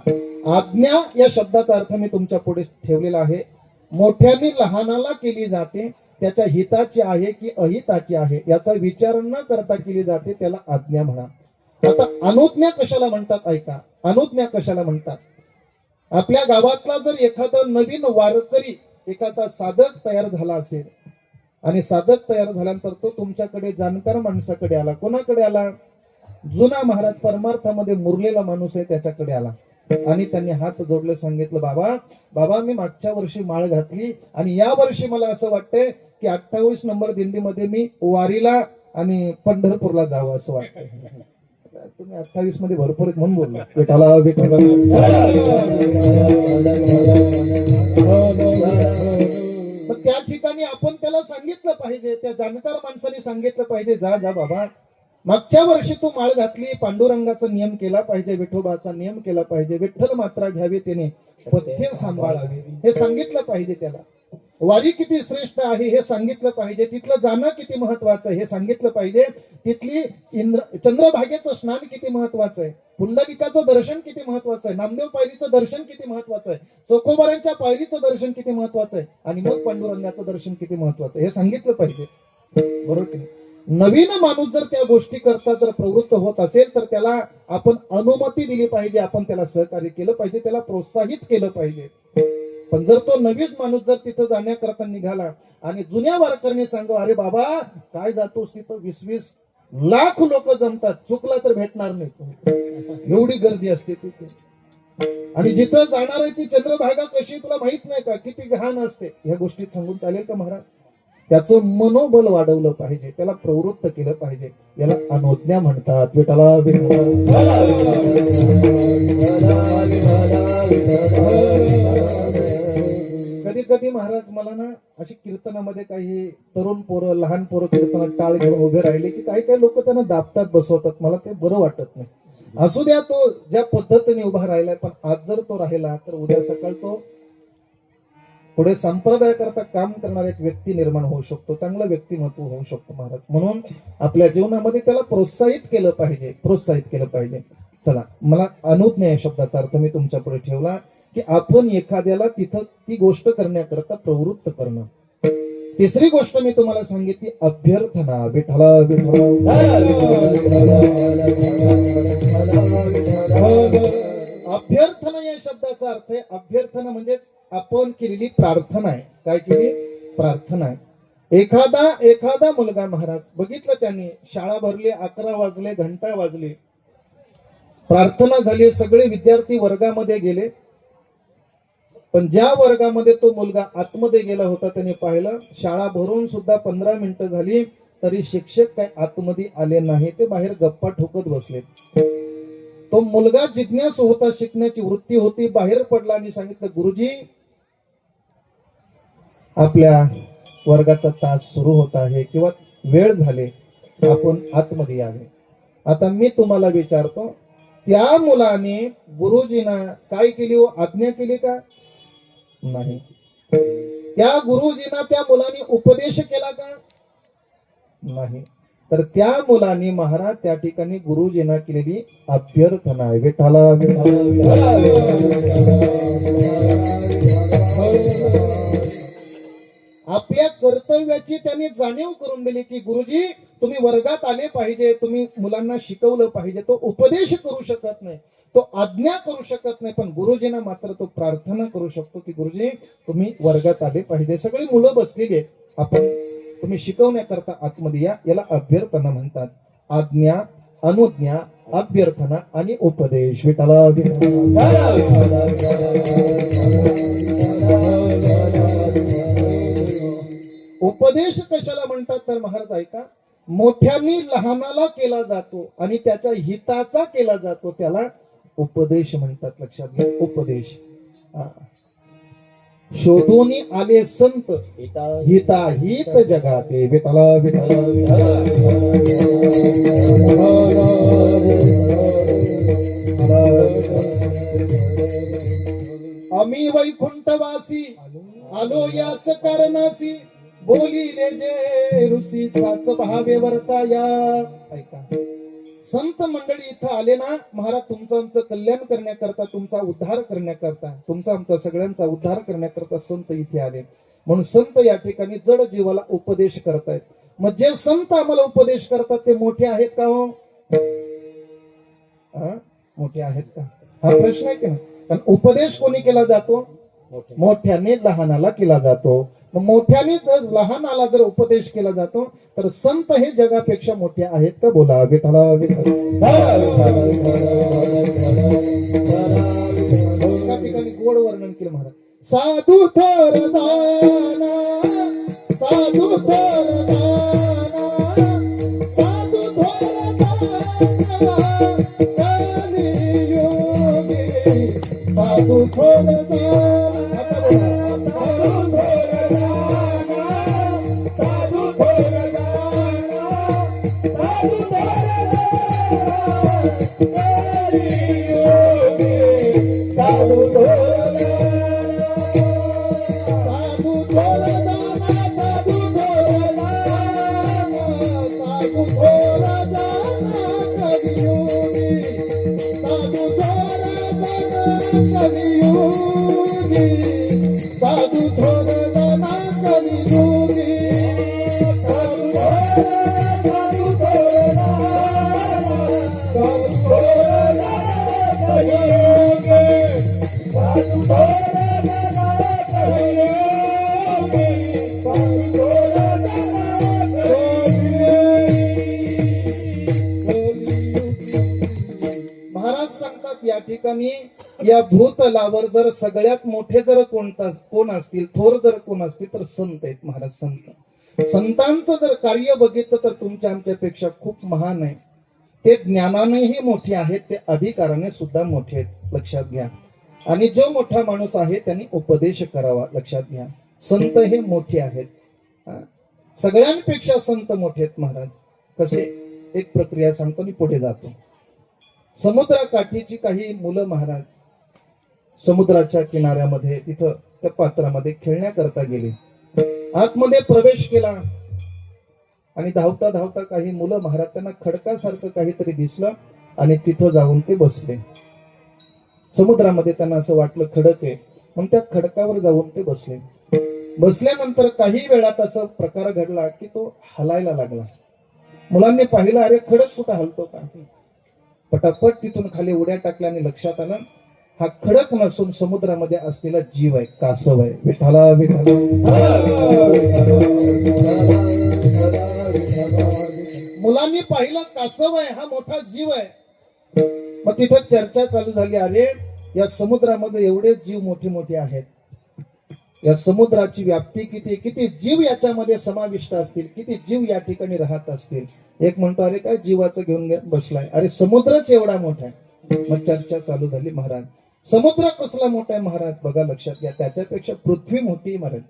Speaker 1: आज्ञा या शब्दाचा अर्थ मी तुमच्या पुढे ठेवलेला आहे. मोठ्याने लहानाला केली जाते, त्याच्या हिताची आहे की अहिताची आहे याचा विचार न करता केली जाते, त्याला आज्ञा म्हणा. आता अनुज्ञा कशाला म्हणतात ऐका. अनुज्ञा कशाला म्हणतात? आपल्या गावातला जर एखादा नवीन वारकरी, एखादा साधक तयार झाला असेल, आणि साधक तयार झाल्यानंतर तो तुमच्याकडे जाणकार माणसाकडे आला. कोणाकडे आला? जुना महाराज परमार्थामध्ये मुरलेला माणूस आहे त्याच्याकडे आला, आणि त्यांनी हात जोडले, सांगितलं बाबा मी मागच्या वर्षी माळ घातली आणि या वर्षी मला असं वाटतंय की 28 नंबर दिंडीमध्ये मी वारीला आणि पंढरपूरला जावं असं वाटतंय. तुम्ही 28 मध्ये भरपूर म्हणून बोलला. विठाला विठाला त्या ठिकाणी आपण त्याला सांगितलं पाहिजे, त्या जाणकार माणसाने सांगितलं पाहिजे, जा बाबा, मागच्या वर्षी तू माळ घातली, पांडुरंगाचा नियम केला पाहिजे, विठोबाचा नियम केला पाहिजे, विठ्ठल मात्रा घ्यावी, त्याने पथ्य सांभाळावे, हे सांगितलं पाहिजे त्याला. वारी किती श्रेष्ठ आहे हे सांगितलं पाहिजे, तिथलं जाणं किती महत्वाचं आहे हे सांगितलं पाहिजे, तिथली चंद्रभागेचं स्नान किती महत्वाचं आहे, पुंडलिकाचं दर्शन किती महत्वाचं आहे, नामदेव पायरीचं दर्शन किती महत्वाचं आहे, चोखोबारांच्या पायरीचं दर्शन किती महत्वाचं आहे, आणि मग पांडुरंगाचं दर्शन किती महत्वाचं आहे हे सांगितलं पाहिजे. बरोबर की नाही? नवीन माणूस जर त्या गोष्टी करता जर प्रवृत्त होत असेल तर त्याला आपण अनुमती दिली पाहिजे, आपण त्याला सहकार्य केलं पाहिजे, त्याला प्रोत्साहित केलं पाहिजे. पण जर तो नवीन माणूस जर तिथं जाण्याकरता निघाला आणि जुन्या वारकऱ्यांनी सांगू, अरे बाबा काय जातोस तिथं, 20-20 लाख लोक जमतात, चुकला तर भेटणार नाही, एवढी गर्दी असते तिथे. आणि जिथं जाणार आहे ती चंद्रभागा कशी तुला माहित नाही का, किती घाण असते. ह्या गोष्टीत सांगून चालेल का महाराज? त्याचं मनोबल वाढवलं पाहिजे, त्याला प्रवृत्त केलं पाहिजे. याला अनुज्ञा म्हणतात. विठ्ठला कधी कधी महाराज मला ना अशी कीर्तनामध्ये काही तरुण पोरं, लहान पोरं कीर्तनात टाळ घेऊन उभे राहिले की काही काही लोक त्यांना दाबतात, बसवतात. मला ते बरं वाटत नाही. असू द्या, तो ज्या पद्धतीने उभा राहिलाय, पण आज जर तो राहिला तर उद्या सकाळ तो पुढे संप्रदायाकरता काम करणारा एक व्यक्ती निर्माण होऊ शकतो, चांगलं व्यक्तिमत्व होऊ शकतो महाराज. म्हणून आपल्या जीवनामध्ये त्याला प्रोत्साहित केलं पाहिजे, प्रोत्साहित केलं पाहिजे. चला, मला अनुज्ञा या शब्दाचा अर्थ मी तुमच्या पुढे ठेवला की आपण एखाद्याला तिथं ती गोष्ट करण्याकरता प्रवृत्त करणं. तिसरी गोष्ट मी तुम्हाला सांगितली, अभ्यर्थना. विठ्ठला अभ्यर्थना या शब्दाचा अर्थ आहे, अभ्यर्थना म्हणजे आपण केलेली प्रार्थना आहे. काय केली? प्रार्थना आहे. एखादा मुलगा महाराज बघितलं, त्यांनी शाळा भरली, 11 वाजले, घंटा वाजली, प्रार्थना झाली, सगळे विद्यार्थी वर्गामध्ये गेले. पण ज्या वर्गामध्ये तो मुलगा आतमध्ये गेला होता त्याने पाहिलं, शाळा भरून सुद्धा 15 मिनिटं झाली तरी शिक्षक काय आतमध्ये आले नाही, ते बाहेर गप्पा ठोकत बसलेत. तो मुलगा जिज्ञासू होता, शिकण्याची वृत्ती होती, बाहेर पडला आणि सांगितलं, गुरुजी आपल्या वर्गाचा तास सुरू होत आहे किंवा वेळ झाले, आपण आतमध्ये यावे. आता मी तुम्हाला विचारतो, त्या मुलाने गुरुजींना काय केली हो? आज्ञा केली का? नाही. त्या गुरुजींना त्या मुलाने उपदेश केला का? नाही. तर त्या मुलाने महाराज त्या ठिकाणी गुरुजींना केलेली अभ्यर्थना आहे. विठ्ठला आपल्या कर्तव्याची त्यांनी जाणीव करून दिली की गुरुजी तुम्ही वर्गात आले पाहिजे, तुम्ही मुलांना शिकवलं पाहिजे. तो उपदेश करू शकत नाही, तो आज्ञा करू शकत नाही, पण गुरुजींना मात्र तो प्रार्थना करू शकतो की गुरुजी तुम्ही वर्गात आले पाहिजे. सगळी मुलं बसलेली आहेत, आपण तुम्ही शिकवण्याकरता आतमध्ये या. याला अभ्यर्थना म्हणतात. आज्ञा, अनुज्ञा, अभ्यर्थना आणि उपदेश. विठ्ठला उपदेश कशाला म्हणतात तर महाराज ऐका, मोठ्यांनी लहानाला केला जातो आणि त्याच्या हिताचा केला जातो, त्याला उपदेश म्हणतात. लक्षात घ्या, उपदेश. शोधून आले संत हिताहित जगाते. विठ्ठला आम्ही वैकुंठवासी आलो याच कारणासी, बोलिले जे ऋषी साच भावे वर्ताया. ऐका, संत मंडळी इथं आले ना महाराज, तुमचं आमचं कल्याण करण्याकरता, तुमचा उद्धार करण्याकरता, तुमचा आमचा सगळ्यांचा उद्धार करण्याकरता संत इथे आले. म्हणून संत या ठिकाणी जड जीवाला उपदेश करतायत. मग जे संत आम्हाला उपदेश करतात ते मोठे आहेत का हो? मोठे आहेत का? हा प्रश्न आहे की नाही? कारण उपदेश कोणी केला जातो? मोठ्याने लहानाला केला जातो. मोठ्याने जर लहानाला जर उपदेश केला जातो तर संत हे जगापेक्षा मोठे आहेत का? बोला. विठ्ठला ठिकाणी गोड वर्णन केलं महाराज. साधू थोर जाना, साधू थोर जाना, साधू थोर जाना, कलियुगी साधू थोर जाना. साधू थोर जाना कलियुगी, साधू महाराज सांगतात या ठिकाणी या भूतलावर जर सगळ्यात मोठे जर कोण असतील, थोर जर कोण असतील तर संत आहेत. महाराज संत, संतांचं जर कार्य बघितलं तर तुमच्या आमच्यापेक्षा खूप महान आहे. ते ज्ञानानेही मोठे आहेत, ते अधिकाराने सुद्धा मोठे आहेत, लक्षात घ्या. आणि जो मोठा माणूस आहे त्यांनी उपदेश करावा, लक्षात घ्या. संत हे मोठे आहेत, सगळ्यांपेक्षा संत मोठे आहेत. महाराज कसे, एक प्रक्रिया सांगतो आणि पुढे जातो. समुद्राकाठीची काही मुलं महाराज समुद्राच्या किनाऱ्यामध्ये तिथं त्या पात्रामध्ये खेळण्याकरता गेली. आतमध्ये प्रवेश केला आणि धावता धावता काही मुलं महाराज त्यांना खडकासारखं काहीतरी दिसलं आणि तिथं जाऊन ते बसले. समुद्रामध्ये त्यांना असं वाटलं खडक आहे, मग त्या खडकावर जाऊन ते बसले. बसल्यानंतर काही वेळात असा प्रकार घडला की तो हलायला लागला. मुलांनी पाहिलं, अरे खडक कुठं हलतो का? पटापट तिथून खाली उड्या टाकल्या आणि लक्षात आलं हा खडक नसून समुद्रामध्ये असलेला जीव आहे, कासव आहे. विठाला विठाला. मुलांनी पाहिलं कासव आहे, हा मोठा जीव आहे. मग तिथं चर्चा चालू झाली, अरे या समुद्रामध्ये एवढे जीव मोठे मोठे आहेत, या समुद्राची व्याप्ती किती, किती जीव याच्यामध्ये समाविष्ट असतील, किती जीव या ठिकाणी राहत असतील. एक म्हणतो, अरे काय जीवाचं घेऊन बसलाय, अरे समुद्रच एवढा मोठा आहे. मग चर्चा चालू झाली. महाराज समुद्र कसला मोठा आहे महाराज? बघा लक्षात घ्या, त्याच्यापेक्षा पृथ्वी मोठी महाराज.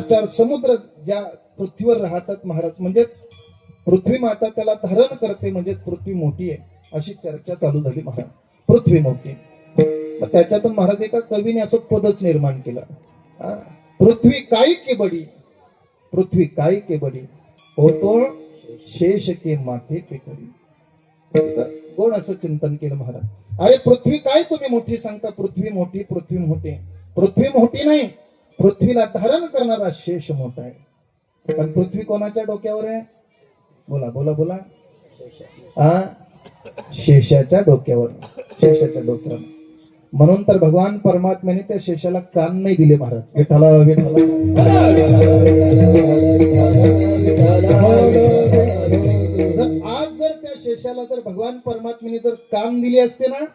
Speaker 1: 4 समुद्र ज्या पृथ्वीवर राहतात महाराज, म्हणजेच पृथ्वी माता त्याला धारण करते, म्हणजे पृथ्वी मोठी आहे, अशी चर्चा चालू झाली. महाराज पृथ्वी मोठी. त्याच्यातून महाराज एका कवीने असं पदच निर्माण केलं, पृथ्वी काय के बडी, पृथ्वी काय के बडी, हो तो शेष के माथे पे खडी. गोड असं चिंतन केलं महाराज. अरे पृथ्वी काय तुम्ही मोठी सांगता? पृथ्वी मोठी, पृथ्वी मोठी. पृथ्वी मोठी नाही, पृथ्वीला धारण करणारा शेष मोठा आहे. पण पृथ्वी कोणाच्या डोक्यावर आहे? बोला बोला बोला. शेषाच्या डोक्यावर, शेषाच्या डोक्यावर. म्हणून तर भगवान परमात्म्याने त्या शेषाला कान नाही दिले महाराज. विठाला विठाला. आज जर त्या शेषाला जर भगवान परमात्म्याने जर कान दिले असते ना,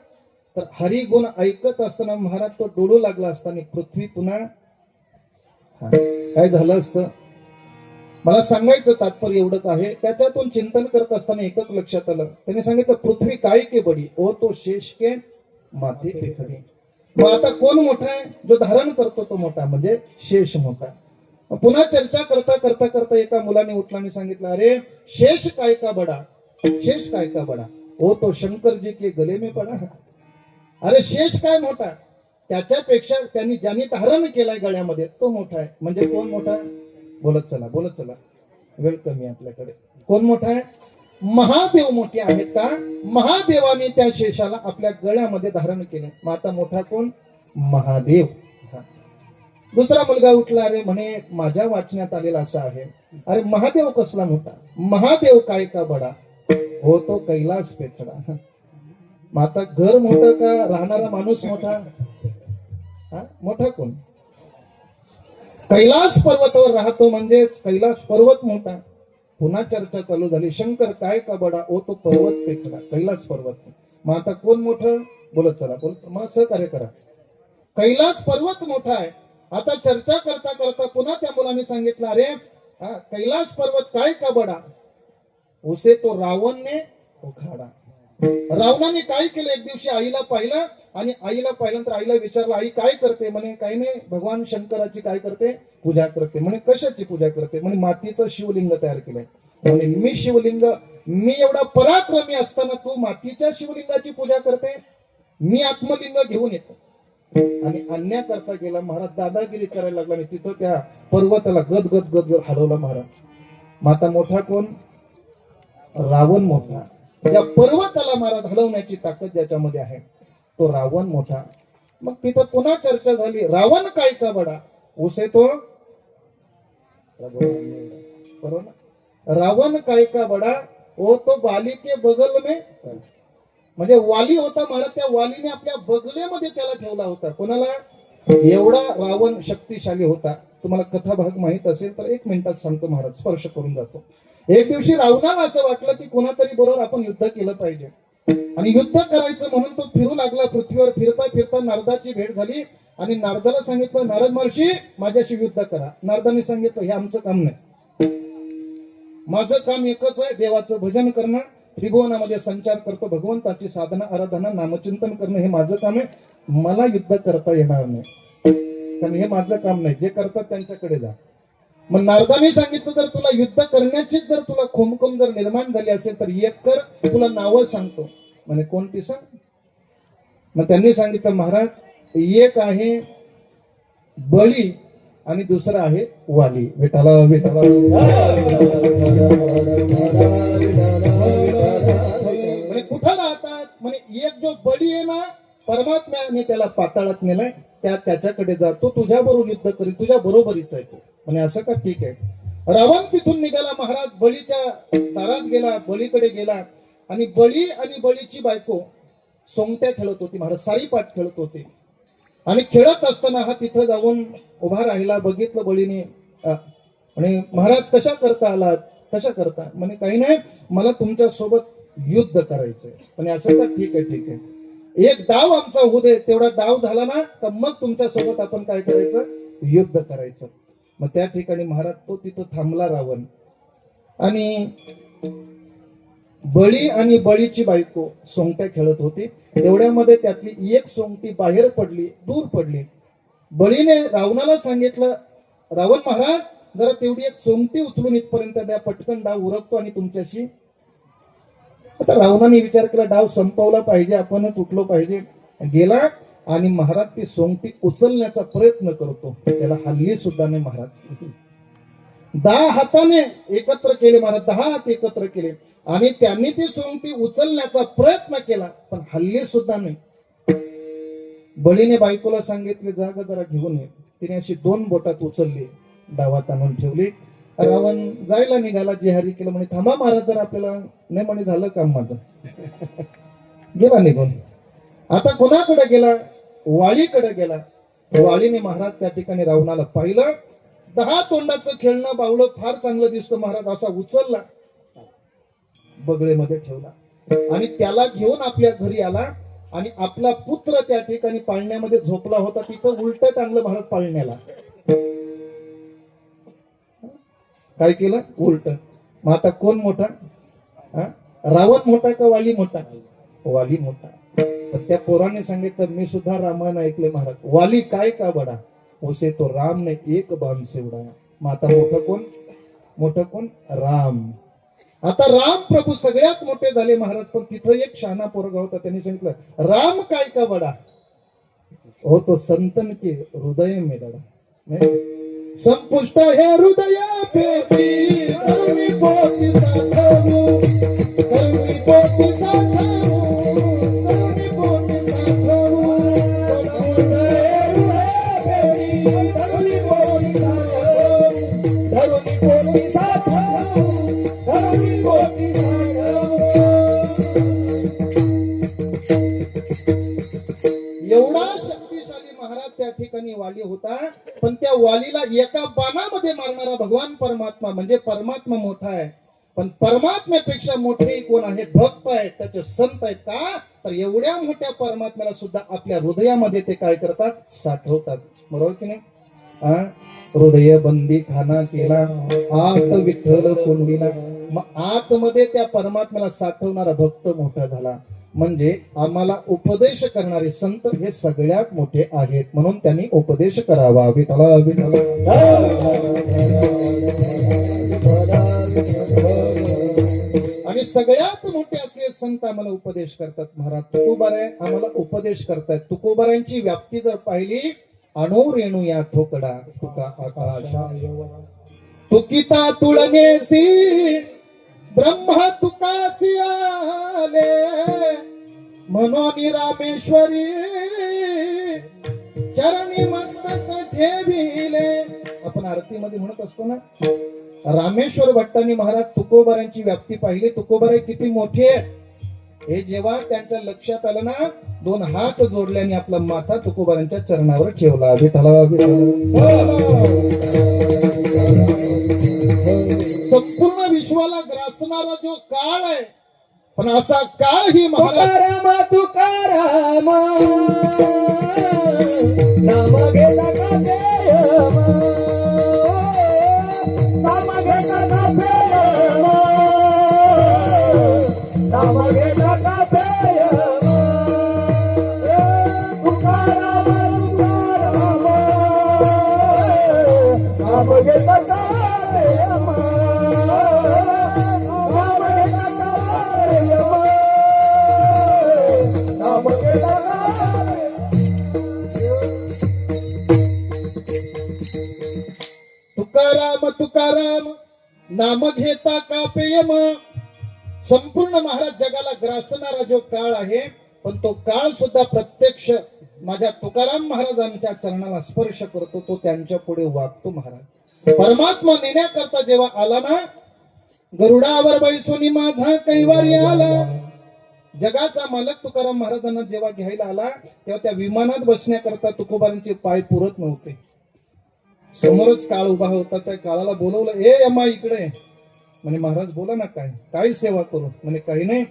Speaker 1: तर हरिगुण ऐकत असताना महाराज तो डोळू लागला असता आणि पृथ्वी पुन्हा काय झालं असतं. मला सांगायचं तात्पर्य एवढंच आहे. त्याच्यातून चिंतन करत असताना एकच लक्षात आलं. त्याने सांगितलं पृथ्वी काय के बडी, ओ तो शेष के माथे पे खडी. मग आता कोण मोठा आहे? जो धारण करतो तो मोठा, म्हणजे शेष मोठा. पुन्हा चर्चा करता करता करता एका मुलाने उठला आणि सांगितलं, अरे शेष काय का बडा, शेष काय का बडा, ओ तो शंकर जी के गले में पडा. अरे शेष काय मोठा? त्याच्यापेक्षा त्यांनी ज्यांनी धारण केलाय गळ्यामध्ये तो मोठा आहे. म्हणजे कोण मोठा आहे? बोलत चला बोलत चला, वेळ कमी आपल्याकडे. कोण मोठा आहे? महादेव मोठे आहेत का? महादेवाने त्या शेषाला आपल्या गळ्यामध्ये धारण केले. मग आता मोठा कोण? महादेव. दुसरा मुलगा उठला, अरे म्हणे माझ्या वाचण्यात आलेला असा आहे, अरे महादेव कसला मोठा? महादेव काय का बडा, हो तो कैलास पे खडा. मग आता घर मोठं का राहणारा माणूस मोठा? मोठा कोण? कैलास पर्वतावर राहतो म्हणजेच कैलास पर्वत मोठा. पुन्हा चर्चा चालू झाली, शंकर काय का बडा, ओ तो पर्वत पे खडा, कैलास पर्वत. मग आता कोण मोठं? बोलत चला बोलत, मला सहकार्य करा. कैलास पर्वत मोठा आहे. आता चर्चा करता करता पुन्हा त्या मुलाने सांगितलं, अरे कैलास पर्वत काय का बडा, उसे तो रावण ने उखाडा. रावणाने काय केलं? एक दिवशी आईला पाहिलं आणि आईला पाहिल्यानंतर आईला विचारलं, आई काय करते? म्हणे काही नाही, भगवान शंकराची काय करते? पूजा करते. म्हणे कशाची पूजा करते? म्हणे मातीचं शिवलिंग तयार केलंय. म्हणे मी शिवलिंग, मी एवढा पराक्रमी असताना तू मातीच्या शिवलिंगाची पूजा करते? मी आत्मलिंग घेऊन येतो. आणि आणण्याकरता गेला महाराज, दादागिरी करायला लागला आणि तिथं त्या पर्वताला गदगद गदगद हलवला महाराज. माता मोठा कोण? रावण मोठा. ज्या पर्वताला महाराज हलवण्याची ताकद ज्याच्यामध्ये आहे तो रावण मोठा. मग तिथं पुन्हा चर्चा झाली, रावण काय का बडा, उसे तो बरोबर, रावण काय का बडा, ओ तो बाली के बगल में. म्हणजे वाली होता महाराज, त्या वालीने आपल्या बगलेमध्ये त्याला ठेवला होता. कोणाला? एवढा रावण शक्तिशाली होता. तुम्हाला कथा भाग माहित असेल तर 1 मिनिटात सांगतो महाराज, स्पर्श करून जातो. एक दिवशी रावणाला असं वाटलं की कोणातरी बरोबर आपण युद्ध केलं पाहिजे आणि युद्ध करायचं म्हणून तो फिरू लागला पृथ्वीवर. फिरता फिरता नारदाची भेट झाली आणि नारदाला सांगितलं, नारद महर्षी माझ्याशी युद्ध करा. नारदाने सांगितलं, हे आमचं काम नाही, माझं काम एकच आहे, देवाचं भजन करणं, त्रिभुवनामध्ये संचार करतो, भगवंताची साधना आराधना नामचिंतन करणं हे माझं काम आहे. मला युद्ध करता येणार नाही, कारण हे माझं काम नाही, जे करतात त्यांच्याकडे जा. मग नारदाने सांगितलं, जर तुला युद्ध करण्याचीच जर तुला खोमकम जर निर्माण झाली असेल तर एक कर, तुला नावं सांगतो. म्हणे कोणती सांग? मग त्यांनी सांगितलं, महाराज एक आहे बळी आणि दुसरं आहे वाली. विठाला विठाला. म्हणे कुठं राहतात? म्हणे एक जो बळी आहे ना, परमात्म्याने त्याला पाताळात नेलाय, त्याच्याकडे जा, तो तुझ्या बरोबर युद्ध करील, तुझ्या बरोबरीच आहे तो. म्हणे असं का? ठीक आहे. रावण तिथून निघाला महाराज, बळीच्या दारात गेला, बळीकडे गेला आणि बळी आणि बळीची बायको सोंगट्या खेळत होती महाराज, सारीपाट खेळत होते. आणि खेळत असताना हा तिथं जाऊन उभा राहिला. बघितलं बळीने. म्हणे महाराज कशा करता आलात? कशा करता? म्हणे काही नाही, मला तुमच्या सोबत युद्ध करायचंय. म्हणे असं का? ठीक आहे ठीक आहे, एक डाव आमचा होऊ दे, तेवढा डाव झाला ना तर मग तुमच्या सोबत आपण काय करायचं? युद्ध करायचं. मग त्या ठिकाणी महाराज तो तिथं थांबला रावण. आणि बळी आणि बळीची बायको सोंगट्या खेळत होती. तेवढ्यामध्ये त्यातली एक सोंगटी बाहेर पडली, दूर पडली. बळीने रावणाला सांगितलं, रावण महाराज जरा तेवढी एक सोंगटी उचलून इथपर्यंत द्या, पटकन डाव उरकतो आणि तुमच्याशी. आता रावणाने विचार केला, डाव संपवला पाहिजे, आपणच उठलो पाहिजे. गेला आणि महाराज ती सोंगटी उचलण्याचा प्रयत्न करतो, त्याला हल्ली सुद्धा नाही महाराज. 10 हाताने एकत्र केले महाराज, 10 हात एकत्र केले आणि त्यांनी ती सोंगटी उचलण्याचा प्रयत्न केला, पण हल्ली सुद्धा नाही. बळीने बायकोला सांगितले, जागा जरा घेऊन ये. तिने अशी 2 बोटात उचलली, डावात आणून ठेवली. रावण जायला निघाला, जिहारी केलं. म्हणे थांबा महाराज जर आपल्याला. नाही म्हणे झालं काम माझं. गेला निघून. आता कोणाकडे गेला? वाळीकडे गेला. वाळीने महाराज त्या ठिकाणी रावणाला पाहिलं. 10 तोंडाचं खेळणं बावळं फार चांगलं दिसतं महाराज, असा उचलला, बगळेमध्ये ठेवला आणि त्याला घेऊन आपल्या घरी आला. आणि आपला पुत्र त्या ठिकाणी पाळण्यामध्ये झोपला होता, तिथं उलट टांगलं महाराज पाळण्याला. काय केलं? उलट. मग आता कोण मोठा? रावण मोठा का वाली मोठा? वाली मोठा. त्या पोराने सांगितलं, मी सुद्धा रामायण ऐकले महाराज, वाली काय का बडा, उसे तो राम ने एक बाण से उडाया. मग आता मोठं कोण? मोठं कोण? राम. आता राम प्रभू सगळ्यात मोठे झाले महाराज. पण तिथं एक शहाणा पोरगा होता, त्यांनी सांगितलं, राम काय का बडा, हो तो संतन के हृदय में दडा. संपुष्ट हे हृदय पेटी, करुणी पोटी साधवू, करुणी पोटी साधवू, करुणी पोटी साधवू, करुणी पोटी साधवू, करुणी पोटी साधवू, करुणी पोटी साधवू. एवढा शक्तिशाली महाराज त्या ठिकाणी वाली होता. पण त्या वालीला एका बाणामध्ये मारणारा भगवान परमात्मा, म्हणजे परमात्मा मोठा आहे. पण परमात्म्यापेक्षा मोठे कोण आहेत? भक्त आहेत, त्याचे संत आहेत. का तर एवढ्या मोठ्या परमात्म्याला सुद्धा आपल्या हृदयामध्ये ते काय करतात? साठवतात. बरोबर की नाही? हृदय बंदी खाना केला, आत विठ्ठल कोंडीला. मग आतमध्ये त्या परमात्म्याला साठवणारा भक्त मोठा झाला. म्हणजे आम्हाला उपदेश करणारे संत हे सगळ्यात मोठे आहेत, म्हणून त्यांनी उपदेश करावा. विठ्ठला विठ्ठला. आणि सगळ्यात मोठे असलेले संत आम्हाला उपदेश करतात महाराज. तुकोबाराय आम्हाला उपदेश करतात. तुकोबारायांची व्याप्ती जर पाहिली, अणु रेणू या थोकडा, तुका आकाशा तुकिता तुळनेसी, ब्रह्मा तुकासी आले, म्हणून रामेश्वरी चरणी मस्तक ठेविले. आपण आरतीमध्ये म्हणत असतो ना, रामेश्वर भट्टांनी महाराज तुकोबारांची व्याप्ती पाहिली. तुकोबाराय किती मोठे आहे. हे जेव्हा त्यांच्या लक्षात आलं ना, 2 हात जोडले आणि आपला माथा तुकोबारांच्या चरणावर ठेवला. विठ्ठला संपूर्ण विश्वाला ग्रासणारा जो काळ आहे, पण असा काळ ही महाराज
Speaker 4: तुकाराम नाम घेता का प्रेम नाम घेता का प्रेम नाम घेता का प्रेम तुकाराम तुकाराम नाम घेता का प्रेम नाम घेता का प्रेम नाम घेता का
Speaker 1: तुकाराम तुकाराम नाम घेता का प्रेम. संपूर्ण महाराज जगाला ग्रासणारा जो काळ आहे, पण तो काळ सुद्धा प्रत्यक्ष माझ्या तुकाराम महाराजांच्या चरणाला स्पर्श करतो. तो त्यांच्या पुढे वागतो. महाराज परमात्मा नेण्याकरता जेव्हा आला ना, गरुडावर बैसोनी माझा कैवारी आला. जगाचा मालक तुकाराम महाराजांना जेव्हा घ्यायला आला, तेव्हा त्या विमानात बसण्याकरता तुकोबारांचे पाय पुरत नव्हते. समोरच काळ उभा होता. त्या काळाला बोलवलं, ए अम्मा इकडे. म्हणे महाराज बोला ना, काय सेवा करू. म्हणे काही नाही,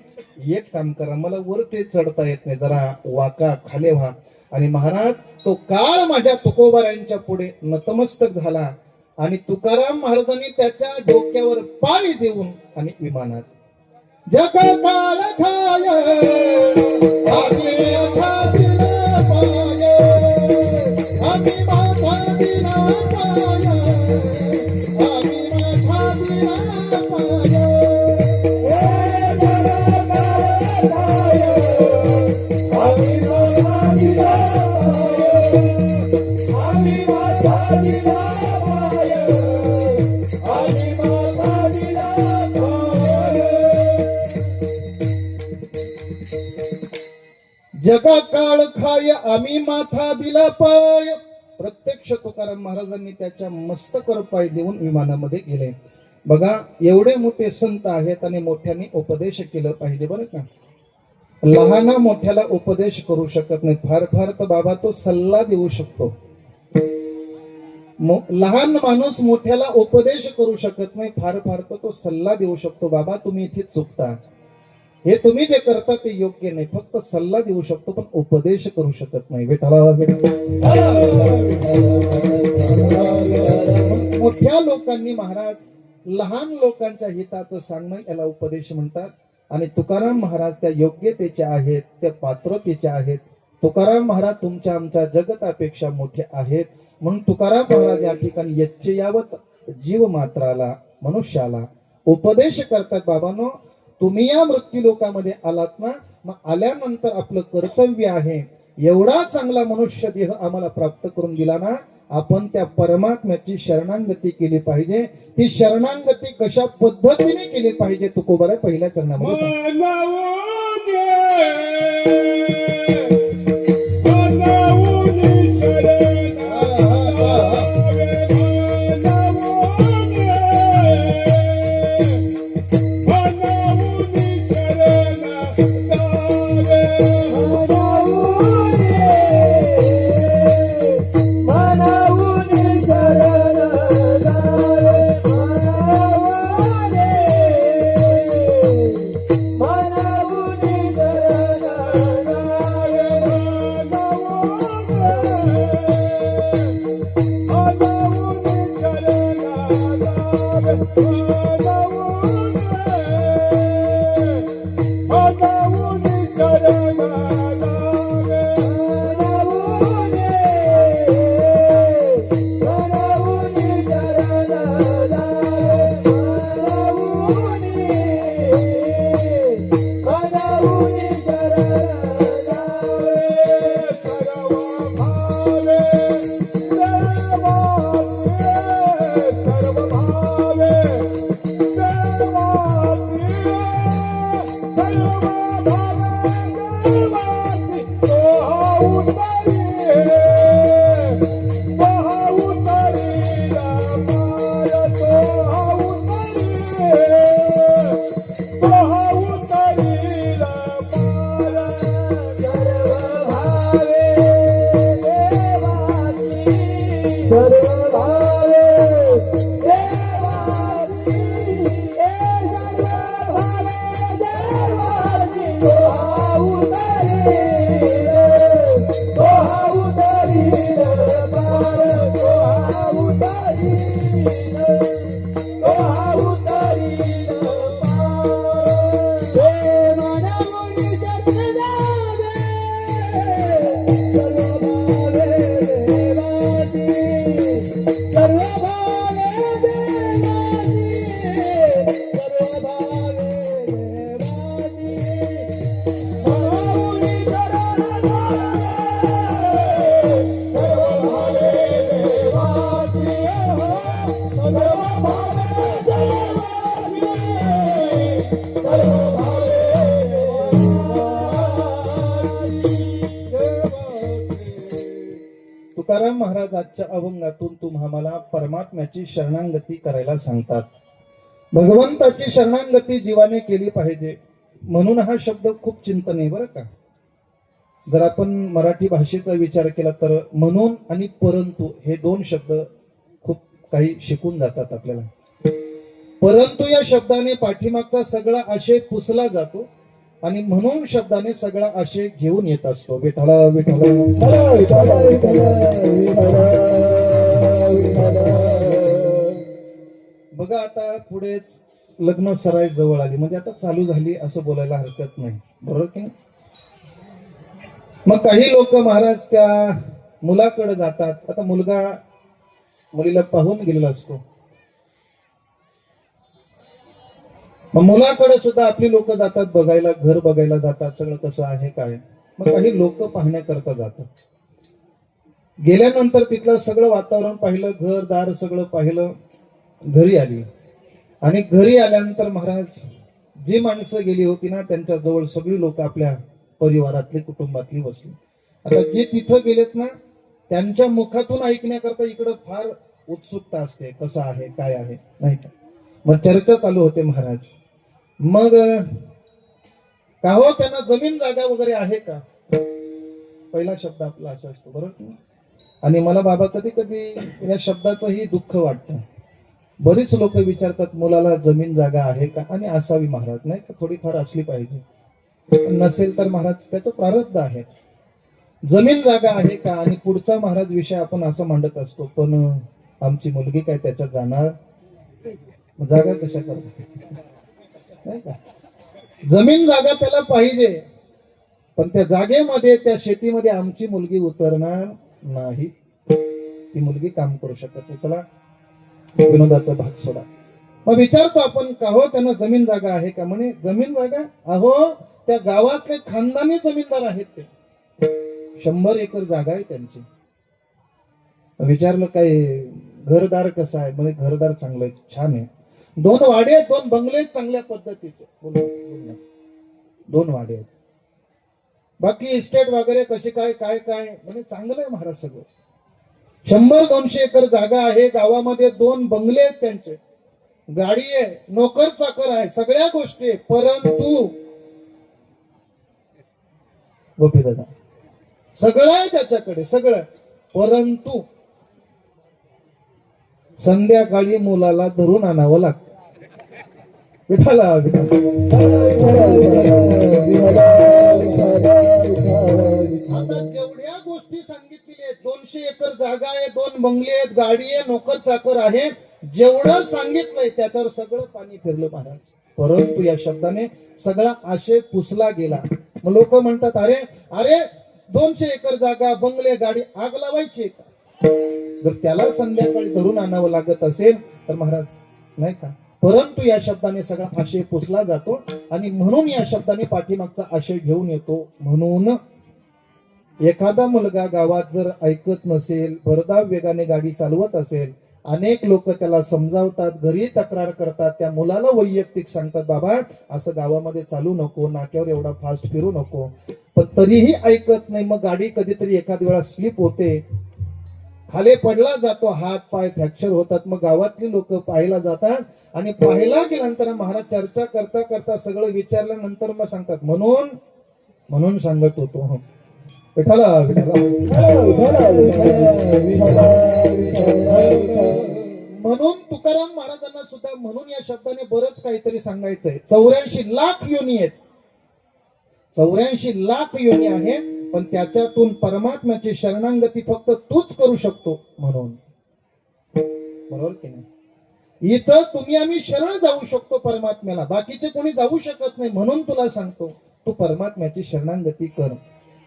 Speaker 1: एक काम करा, मला वरती चढता येत नाही, जरा वाका खाली व्हा. आणि महाराज तो काळ माझ्या तुकोबारांच्या पुढे नतमस्तक झाला आणि तुकाराम महाराजांनी त्याच्या डोक्यावर पाय देऊन आणि विमानात जग काळ खाय आगे खातील पाय आगे माथा दिला पाय आगे माथा दिला पाय
Speaker 4: ए जग काय आम्ही माझा दिला आम्ही माझा दिला आम्ही माझा दिला
Speaker 1: जगा काळ खाय आम्ही माथा दिला पाय. प्रत्यक्ष तुकाराम महाराजांनी त्याच्या मस्तकावर पाय देऊन विमानामध्ये गेले. बघा एवढे मोठे संत आहेत आणि मोठ्यांनी उपदेश केलं पाहिजे बरं का. लहाना मोठ्याला उपदेश करू शकत नाही, फार फार तर बाबा तो सल्ला देऊ शकतो. लहान माणूस मोठ्याला उपदेश करू शकत नाही, फार फार तर तो सल्ला देऊ शकतो. बाबा तुम्ही इथे चुकता, हे तुम्ही जे करता ते योग्य नाही. फक्त सल्ला देऊ शकतो, पण उपदेश करू शकत नाही. मोठ्या लोकांनी महाराज लहान लोकांच्या हिताचं सांगणं याला उपदेश म्हणतात. आणि तुकाराम महाराज त्या योग्यतेचे आहेत, त्या पात्रतेचे आहेत. तुकाराम महाराज तुमच्या आमच्या जगतापेक्षा मोठे आहेत. म्हणून तुकाराम महाराज या ठिकाणी यच्चयावत जीव मात्राला मनुष्याला उपदेश करतात. बाबांनो तुम्ही या मृत्यू लोकामध्ये आलात ना, मग आल्यानंतर आपलं कर्तव्य आहे, एवढा चांगला मनुष्य देह आम्हाला प्राप्त करून दिला ना, आपण त्या परमात्म्याची शरणागती केली पाहिजे. ती शरणागती कशा पद्धतीने केली पाहिजे तुकोबारा पहिल्या चरणामध्ये
Speaker 4: तो हा उतरील, तो हा उतरील पार, तो हा उतरील, तो हा उतरील पार. हे मानवनी जग जावे, सर्व भावे देवाची, सर्व भावे देवाची, सर्व भावे देवाची. माऊली शरण सर्व भावे देवाची, सर्व भावे देवाची, सर्व भावे
Speaker 1: तुकाराम महाराज आजच्या अभंगातून तुम्हाला परमात्म्याची शरणागती करायला सांगतात. भगवंताची शरणागती जीवाने केली पाहिजे, म्हणून हा शब्द खूप चिंतनीय बरं का. जर आपण मराठी भाषेचा विचार केला तर म्हणून आणि परंतु हे दोन शब्द खूप काही शिकून जातात आपल्याला. परंतु या शब्दाने पाठीमागचा सगळा आशय पुसला जातो आणि म्हणून शब्दाने सगळा आशय घेऊन येत असतो. विठ्ठला विठ्ठला. बघा आता पुढेच लग्न सराई जवळ आली, म्हणजे आता चालू झाली असं बोलायला हरकत नाही, बरोबर की नाही? मग काही लोक महाराज त्या मुलाकडे जातात. आता मुलगा मुलीला पाहून गेलेला असतो, मग मुलाकडे सुद्धा आपली लोक जातात बघायला, घर बघायला जातात, सगळं कसं आहे काय. मग काही लोक पाहण्याकरता जातात. गेल्यानंतर तिथलं सगळं वातावरण पाहिलं, घरदार सगळं पाहिलं, घरी आली. आणि घरी आल्यानंतर महाराज जी माणसं गेली होती ना त्यांच्या जवळ सगळी लोक आपल्या परिवारातली कुटुंबातली बसली. आता जे तिथं गेलेत ना त्यांच्या मुखातून ऐकण्याकरता इकडं फार उत्सुकता असते, कसं आहे काय आहे नाही का. मग चर्चा चालू होते महाराज. मग का हो त्यांना जमीन जागा वगैरे आहे का, पहिला शब्द आपला असा असतो, बरोबर. आणि मला बाबा कधी कधी या शब्दाचंही दुःख वाटतं. बरीच लोक विचारतात मुलाला जमीन जागा आहे का, आणि असावी महाराज, नाही का, थोडीफार असली पाहिजे. नसेल तर महाराज त्याचं प्रारब्ध आहे. जमीन जागा आहे का, आणि पुढचा महाराज विषय आपण असं मांडत असतो, पण आमची मुलगी काय त्याच्यात जाणार, जागा कशा करतात नाही का. जमीन जागा त्याला पाहिजे, पण त्या जागेमध्ये त्या शेतीमध्ये आमची मुलगी उतरणार नाही, ती मुलगी काम करू शकत नाही. चला विनोदाचा भाग सोडा. मग विचारतो आपण का हो त्यांना जमीन जागा आहे का, म्हणे जमीन जागा, अहो त्या गावातले खानदानी जमीनदार आहेत, ते 100 एकर जागा आहे त्यांची. विचारलं काय घरदार कसं आहे, म्हणजे घरदार चांगलं आहे, छान आहे, 2 वाडे आहेत, 2 बंगले आहेत चांगल्या पद्धतीचे, 2 वाडे आहेत, बाकी इस्टेट वगैरे कसे काय काय काय, म्हणजे चांगलं आहे महाराज सगळं. 100-200 एकर जागा आहे, गावामध्ये 2 बंगले आहेत त्यांचे, गाडी आहे, नोकर चाकर आहे, सगळ्या गोष्टी आहे. परंतु गोपी दादा सगळं आहे त्याच्याकडे, सगळं, परंतु संध्याकाळी मुलाला धरून आणावं लागतं. विठाला आता जेवढ्या गोष्टी सांगितलेल्या आहेत, 200 एकर जागा आहे, 2 बंगले आहेत, गाडी आहे, नोकर चाकर आहे, जेवढं सांगितलंय त्याच्यावर सगळं पाणी फिरलं महाराज. परंतु या शब्दाने सगळा आशय पुसला गेला. मग लोक म्हणतात अरे अरे 200 एकर जागा, बंगले, गाडी, आग लावायची का. जर त्याला संध्याकाळी धरून आणावं लागत असेल तर महाराज नाही का. परंतु या शब्दाने सगळा आशय पुसला जातो आणि म्हणून या शब्दाने पाठीमागचा आशय घेऊन येतो. म्हणून एखादा मुलगा गावात जर ऐकत नसेल, भरधाव वेगाने गाडी चालवत असेल, अनेक लोक त्याला समजावतात, घरी तक्रार करतात, त्या मुलाला वैयक्तिक सांगतात बाबा असं गावामध्ये चालू नको, नाक्यावर एवढा फास्ट फिरू नको, पण तरीही ऐकत नाही. मग गाडी कधीतरी एखाद वेळा स्लिप होते, खाली पडला जातो, हात पाय फ्रॅक्चर होतात. मग गावातली लोक पाहायला जातात आणि पाहायला गेल्यानंतर महाराज चर्चा करता करता सगळं विचारल्यानंतर मग सांगतात म्हणून सांगत होतो. विठाला म्हणून तुकाराम महाराजांना सुद्धा म्हणून या शब्दाने बरंच काहीतरी सांगायचंय. 84 लाख योनी आहेत, 84 लाख योनी आहे, पण त्याच्यातून परमात्म्याची शरणागती फक्त तूच करू शकतो म्हणून. बरोबर की नाही? इथं तुम्ही आम्ही शरण जाऊ शकतो परमात्म्याला, बाकीचे कोणी जाऊ शकत नाही. म्हणून तुला सांगतो, तू परमात्म्याची शरणागती कर.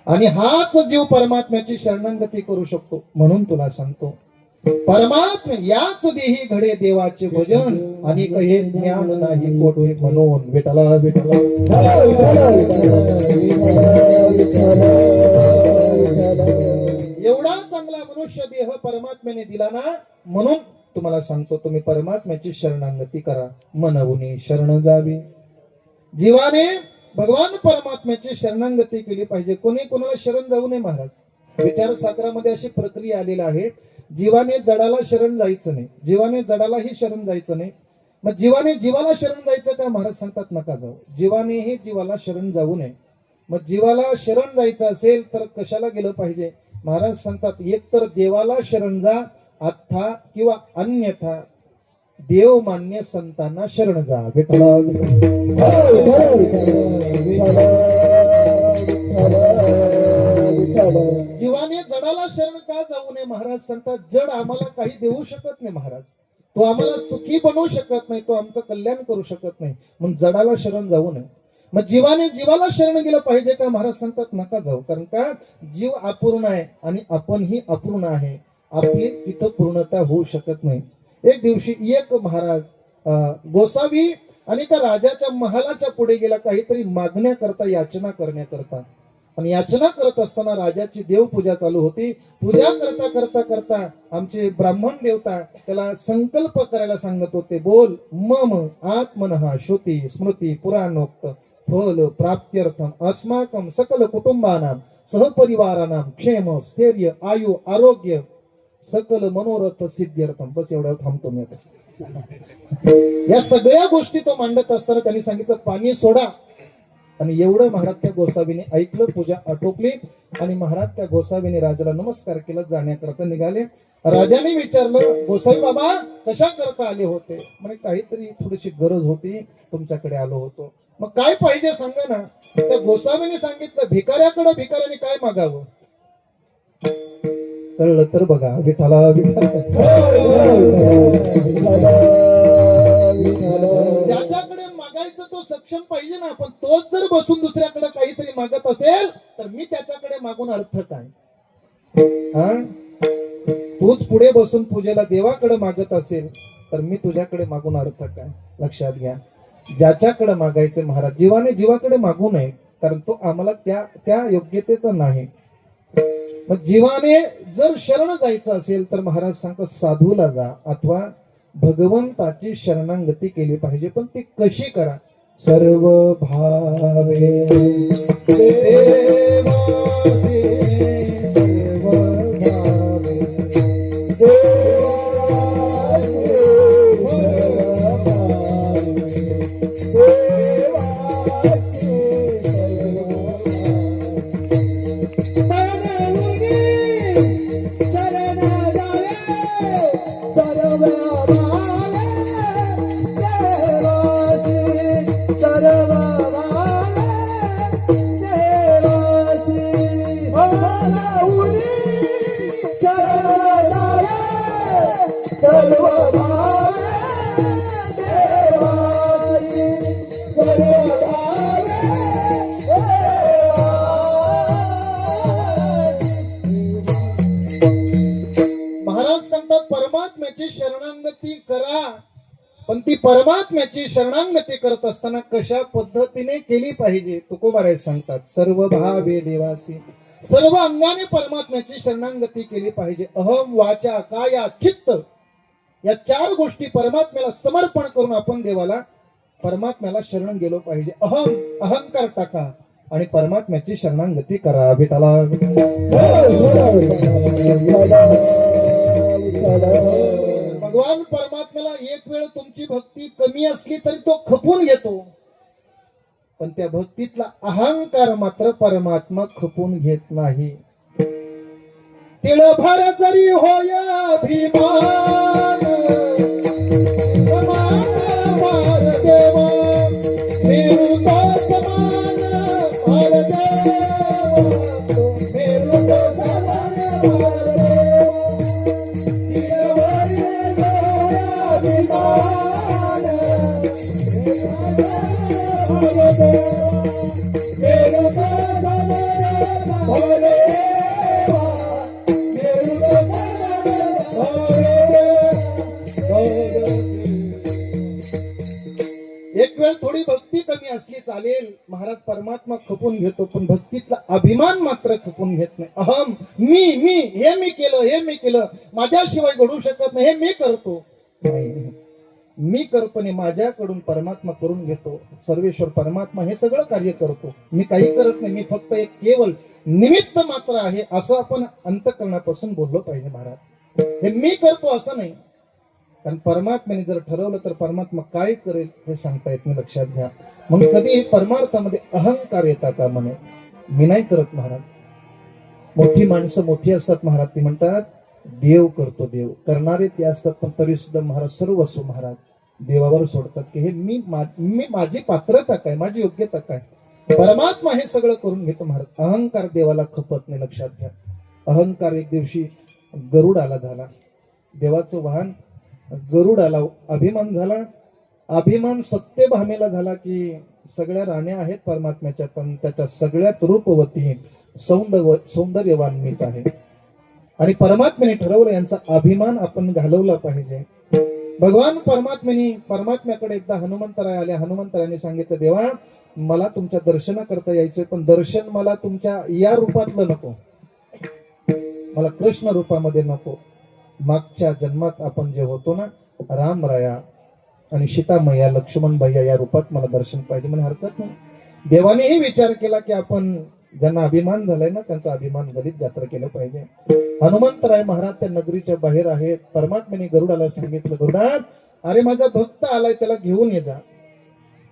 Speaker 1: आणि हाच जीव परमात्म्याची शरणागती करू शकतो. म्हणून तुला सांगतो, परमात्मा याच देही घडे देवाचे भजन, आणि हे ज्ञान नाही कोठे म्हणून. विठला विठला एवढा चांगला मनुष्य देह परमात्म्याने दिला ना, म्हणून तुम्हाला सांगतो, तुम्ही परमात्म्याची शरणागती करा. मनवून शरण जावी. जीवाने भगवान परमात्म्याची शरणागती केली पाहिजे. कोणी कोणाला शरण जाऊ नये महाराज. विचार सागरामध्ये अशी प्रक्रिया आलेली आहे, जीवाने जडाला शरण जायचं नाही, जीवाने जडालाही शरण जायचं नाही. मग जीवाने जीवाला शरण जायचं का? महाराज सांगतात नका जाऊ. जीवानेही जीवाला शरण जाऊ नये. मग जीवाला शरण जायचं असेल तर कशाला गेलं पाहिजे? महाराज सांगतात, एक तर देवाला शरण जा, अथा किंवा अन्यथा देव मान्य संतांना शरण जा. विठला जीवाने जडाला शरण का जाऊ नये? महाराज सांगतात, जड आम्हाला काही देऊ शकत नाही महाराज. तो आम्हाला सुखी बनवू शकत नाही, तो आमचं कल्याण करू शकत नाही. मग जडाला शरण जाऊ नये. मग जीवाने जीवाला शरण गेलं पाहिजे का? महाराज सांगतात नका जाऊ. कारण का? जीव अपूर्ण आहे आणि आपणही अपूर्ण आहे. आपली तिथं पूर्णता होऊ शकत नाही. एक दिवशी एक महाराज गोसावी आणि का राजाच्या महालाच्या पुढे गेला, काहीतरी मागण्याकरता, याचना करण्याकरता. आणि याचना करत असताना राजाची देवपूजा चालू होती. पूजा करता करता करता आमचे ब्राह्मण देवता त्याला संकल्प करायला सांगत होते. बोल मम आत्मनः श्रुती स्मृती पुराणोक्त फल प्राप्त्यर्थम अस्माकं सकल कुटुंबानां सहपरिवारानां क्षेम स्थैर्य आयु आरोग्य सकल मनोरथ सिद्ध्यर्थम. बस एवढ्यावर थांबतो मी आता. या सगळ्या गोष्टी तो मांडत असताना त्यांनी सांगितलं, पाणी सोडा. आणि एवढं महाराज त्या गोसावीने ऐकलं. पूजा आटोपली आणि महाराज त्या गोसावीने राजाला नमस्कार केला, जाण्याकरता निघाले. राजाने विचारलं, गोसावी बाबा कशा करता आले होते? म्हणे काहीतरी थोडीशी गरज होती, तुमच्याकडे आलो होतो. मग काय पाहिजे सांगा ना. त्या गोसावीने सांगितलं, भिकाऱ्याकडे भिकाऱ्याने काय मागावं? कळलं तर बघा. विठला ज्याच्याकडे मागायचं तो सक्षम पाहिजे ना. पण तोच जर बसून दुसऱ्याकडे काहीतरी मागत असेल तर मी त्याच्याकडे मागून अर्थ काय? तूच पुढे बसून पूजेला देवाकडे मागत असेल तर मी तुझ्याकडे मागून अर्थ काय? लक्षात घ्या. ज्याच्याकडे मागायचे महाराज, जीवाने जीवाकडे मागू नये, कारण तो आम्हाला त्या योग्यतेचा नाही. मग जीवाने जर शरण जायचं असेल तर महाराज सांगतात, साधूला जा अथवा भगवंताची शरणागती केली पाहिजे. पण ती कशी करा? सर्व भावे देवासी सर्व भावे परमात्म्याची शरणागती करा. पण ती परमात्म्याची शरणागती करत असताना कशा पद्धतीने केली पाहिजे? तुकोबाराय सांगतात, सर्व भावे देवासी, सर्व अंगाने परमात्म्याची शरणागती केली पाहिजे. अहम वाचा काया चित्त या 4 गोष्टी परमात्म्याला समर्पण करून आपण देवाला परमात्म्याला शरण गेलो पाहिजे. अहंकार टाका आणि परमात्म्याची शरणागती करा. विठला भगवान परमात्म्याला एक वेळ तुमची भक्ती कमी असली तरी तो खपून घेतो. पण त्या भक्तीतला अहंकार मात्र परमात्मा खपून घेत नाही. तिळभर जरी होय अभिमान समान देवा मेरुता समान एक वेळ थोडी भक्ती कमी असली चालेल, महाराज परमात्मा खपून घेतो, पण भक्तीतला अभिमान मात्र खपून घेत नाही. अहम, मी हे मी केलं, माझ्याशिवाय घडू शकत नाही, हे मी करतो. नाही, मी करतो नाही, माझ्याकडून परमात्मा करून घेतो. सर्वेश्वर परमात्मा हे सगळं कार्य करतो, मी काही करत नाही, मी फक्त एक केवळ निमित्त मात्र आहे, असं आपण अंतःकरणापासून बोललो पाहिजे. महाराज हे मी करतो असं नाही, कारण परमात्म्याने जर ठरवलं तर परमात्मा काय करेल हे सांगता येत नाही, लक्षात घ्या. म्हणून कधी परमार्थामध्ये अहंकार येता का म्हणे, मी नाही करत. महाराज मोठी माणसं मोठी असतात महाराज, ती म्हणतात देव करतो, देव करणारे ते असतात, पण तरी सुद्धा महाराज सर्वस्व महाराज देवावर सोडतात की हे मी माझी पात्रता काय, माझी योग्यता काय. परमात्मा हे सगळं करून घेतो. महाराज अहंकार देवाला खपत नाही, लक्षात घ्या. अहंकार एक दिवशी गरुडाला झाला, देवाचं वाहन गरुडाला अभिमान झाला. अभिमान सत्यभामेला झाला की सगळ्या राण्या आहेत परमात्म्याच्या, पण त्याच्या सगळ्यात रूपवती सौंदर्यवान मीच आहे. आणि परमात्म्याने ठरवलं यांचा अभिमान आपण घालवला पाहिजे. भगवान परमात्म्याकडे एकदा हनुमंतराय आले. हनुमंतरायाने सांगितलं, देवा मला तुमच्या दर्शनाकरता यायचंय, पण दर्शन मला तुमच्या या रूपातलं नको, मला कृष्ण रूपामध्ये नको. मागच्या जन्मात आपण जे होतो ना, राम राया आणि सीतामैया लक्ष्मण भैया या रूपात मला दर्शन पाहिजे. म्हणजे हरकत नाही. देवानेही विचार केला की आपण ज्यांना अभिमान झालाय ना त्यांचा अभिमान गलित गात्र केलं पाहिजे. हनुमंतराय महाराज त्या नगरीच्या बाहेर आहेत. परमात्म्याने गरुडाला सांगितलं, गरुडा अरे माझा भक्त आलाय, त्याला घेऊन ये जा.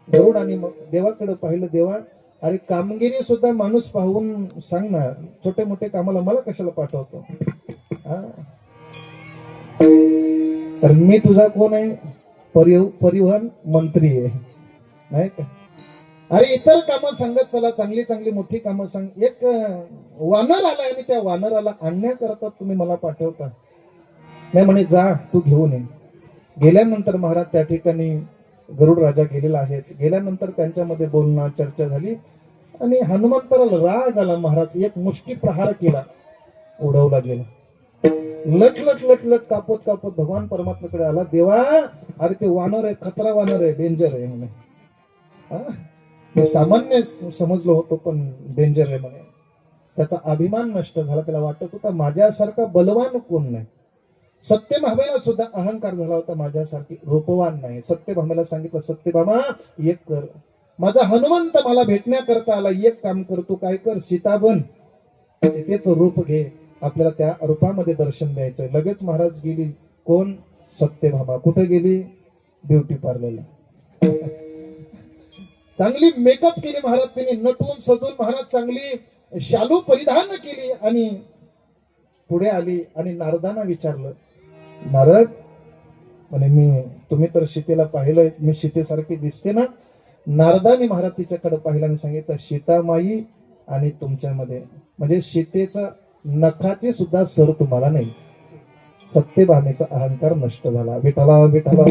Speaker 1: गरुडाने मग देवाकडे पाहिलं, देवा अरे कामगिरी सुद्धा माणूस पाहून सांग ना, छोटे मोठे कामाला मला कशाला पाठवतो. तर मी तुझा कोण आहे, परिवहन मंत्री आहे नाही का. अरे इतर कामं सांगत चला, चांगली चांगली मोठी कामं सांग. एक वानर आला आणि त्या वानराला आणण्याकरता तुम्ही मला पाठवता. नाही म्हणे, जा तू घेऊन ये. गेल्यानंतर महाराज त्या ठिकाणी गरुड राजा गेलेला आहे. गेल्यानंतर त्यांच्यामध्ये बोलणं चर्चा झाली आणि हनुमंतराला राग आला. महाराज एक मुष्टी प्रहार केला, उडवला गेला. लट लट लट लट कापत कापत भगवान परमात्म्याकडे आला. देवा अरे ते वानर आहे, खतरा वानर आहे, डेंजर आहे म्हणे. मी सामान्य समजलो होतो पण डेंजर आहे म्हणे. त्याचा अभिमान नष्ट झाला. त्याला वाटत होता माझ्यासारखा बलवान कोण नाही. सत्यभामेला सुद्धा अहंकार झाला होता, माझ्यासारखी रूपवान नाही. सत्यभामेला सांगितलं, सत्यभामा एक कर, माझा हनुमंत मला भेटण्याकरता आला, एक काम कर, तू काय कर, सीता बन, तेच रूप घे, आपल्याला त्या रूपामध्ये दर्शन द्यायचंय. लगेच महाराज गेली. कोण? सत्यभामा. कुठे गेली? ब्युटी पार्लरला. चांगली मेकअप केली महाराज तिने, नटून सजून महाराज चांगली शालू परिधान केली आणि पुढे आली आणि नारदांना विचारलं, नारद म्हणे तुम्ही तर सीतेला पाहिलं, मी सीतेसारखी दिसते ना. नारदाने महाराज तिच्याकडे पाहिलं आणि सांगितलं, सीतामाई आणि तुमच्यामध्ये म्हणजे सीतेचा नखाचे सुद्धा सर तुम्हाला नाही. सत्यभामेचा अहंकार नष्ट झाला. विठला विठला.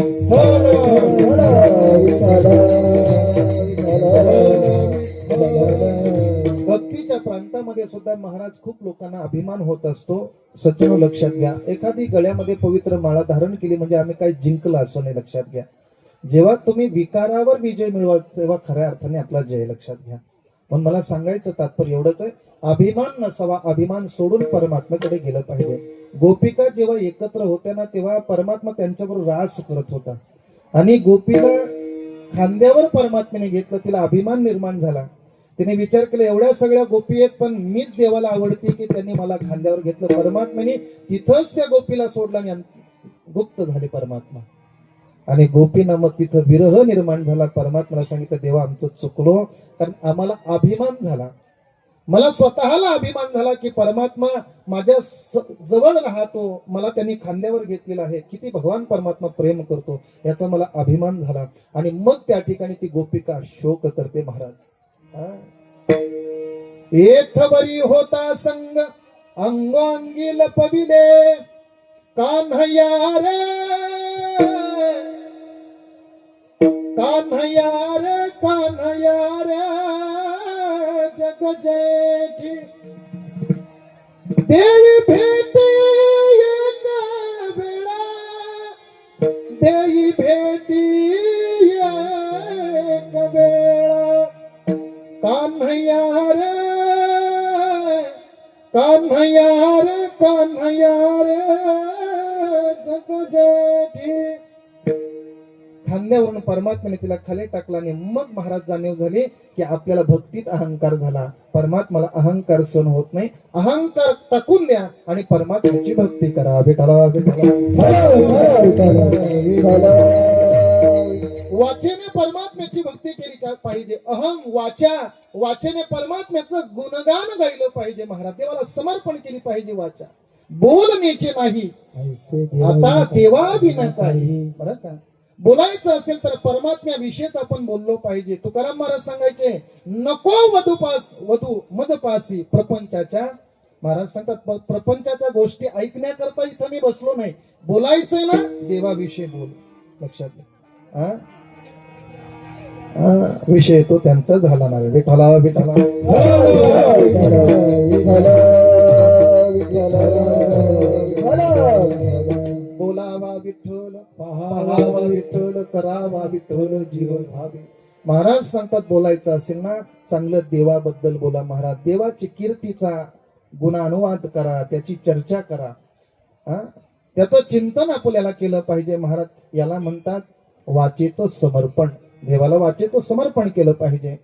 Speaker 1: भक्तीच्या प्रांतामध्ये सुद्धा महाराज खूप लोकांना अभिमान होत असतो. सचिनो लक्षात घ्या, एखादी गळ्यामध्ये पवित्र माळा धारण केली म्हणजे आम्ही काय जिंकला असं नाही. लक्षात घ्या, जेव्हा तुम्ही विकारावर विजय मिळवाल तेव्हा खऱ्या अर्थाने आपला जय. लक्षात घ्या. पण मला सांगायचं तात्पर्य एवढंच आहे, अभिमान नसावा, अभिमान सोडून परमात्म्याकडे गेलं पाहिजे. गोपिका जेव्हा एकत्र होत्या ना तेव्हा परमात्मा त्यांच्याबरोबर रास करत होता आणि गोपीला खांद्यावर परमात्म्याने घेतलं. तिला अभिमान निर्माण झाला. तिने विचार केला, एवढ्या सगळ्या गोपी आहेत पण मीच देवाला आवडते की त्यांनी मला खांद्यावर घेतलं. परमात्म्याने तिथंच त्या गोपीला सोडला आणि गुप्त झाले परमात्मा. आणि गोपीना मग तिथं विरह निर्माण झाला. परमात्म्याला सांगितलं, देवा आमचं चुकलो, कारण आम्हाला अभिमान झाला, मला स्वतःला अभिमान झाला की परमात्मा माझ्या जवळ राहतो, मला त्यांनी खांद्यावर घेतलेला आहे, किती भगवान परमात्मा प्रेम करतो याचा मला अभिमान झाला. आणि मग त्या ठिकाणी ती गोपिका शोक करते. महाराज एथवरी होता संग अंगांगी लपविले कान्हया रे कान्हया रे कान्हया रे जग जेठी देई भेटी एक वेळा देई भेटी एक वेळा कान्हैया रे कान्हैया रे कान्हैया रे जग जेठी. खांद्यावरून परमात्म्याने तिला खाली टाकला आणि मग महाराज जाणीव झाली की आपल्याला भक्तीत अहंकार झाला. परमात्म्याला अहंकार सहन होत नाही. अहंकार टाकून द्या आणि परमात्म्याची भक्ती करा. विठ्ठला वाचेने परमात्म्याची भक्ती केली का पाहिजे. अहम वाचा वाचेने परमात्म्याचं गुणगान गायलं पाहिजे. महाराज देवाला समर्पण केली पाहिजे. वाचा बोलण्याचे नाही आता देवा बिना काही. बरं का बोलायचं असेल तर परमात्म्याविषयीच आपण बोललो पाहिजे. तुकाराम महाराज सांगायचे नको वधू मज पासी प्रपंचाच्या. महाराज सांगतात प्रपंचाच्या गोष्टी ऐकण्याकरता इथं मी बसलो नाही. बोलायचंय ना देवाविषयी बोल. लक्षात घ्या. विषय तो त्यांचा झाला नाही. विठाला विठाला बोलावा विठ्ठल पाहावा विठ्ठल करावा विठ्ठल जीव भावे. महाराज सांगतात बोलायचं असेल ना चांगलं देवाबद्दल बोला. महाराज देवाची कीर्तीचा गुणानुवाद करा. त्याची चर्चा करा. त्याचं चिंतन आपल्याला केलं पाहिजे. महाराज याला म्हणतात वाचेचं समर्पण. देवाला वाचेचं समर्पण केलं पाहिजे.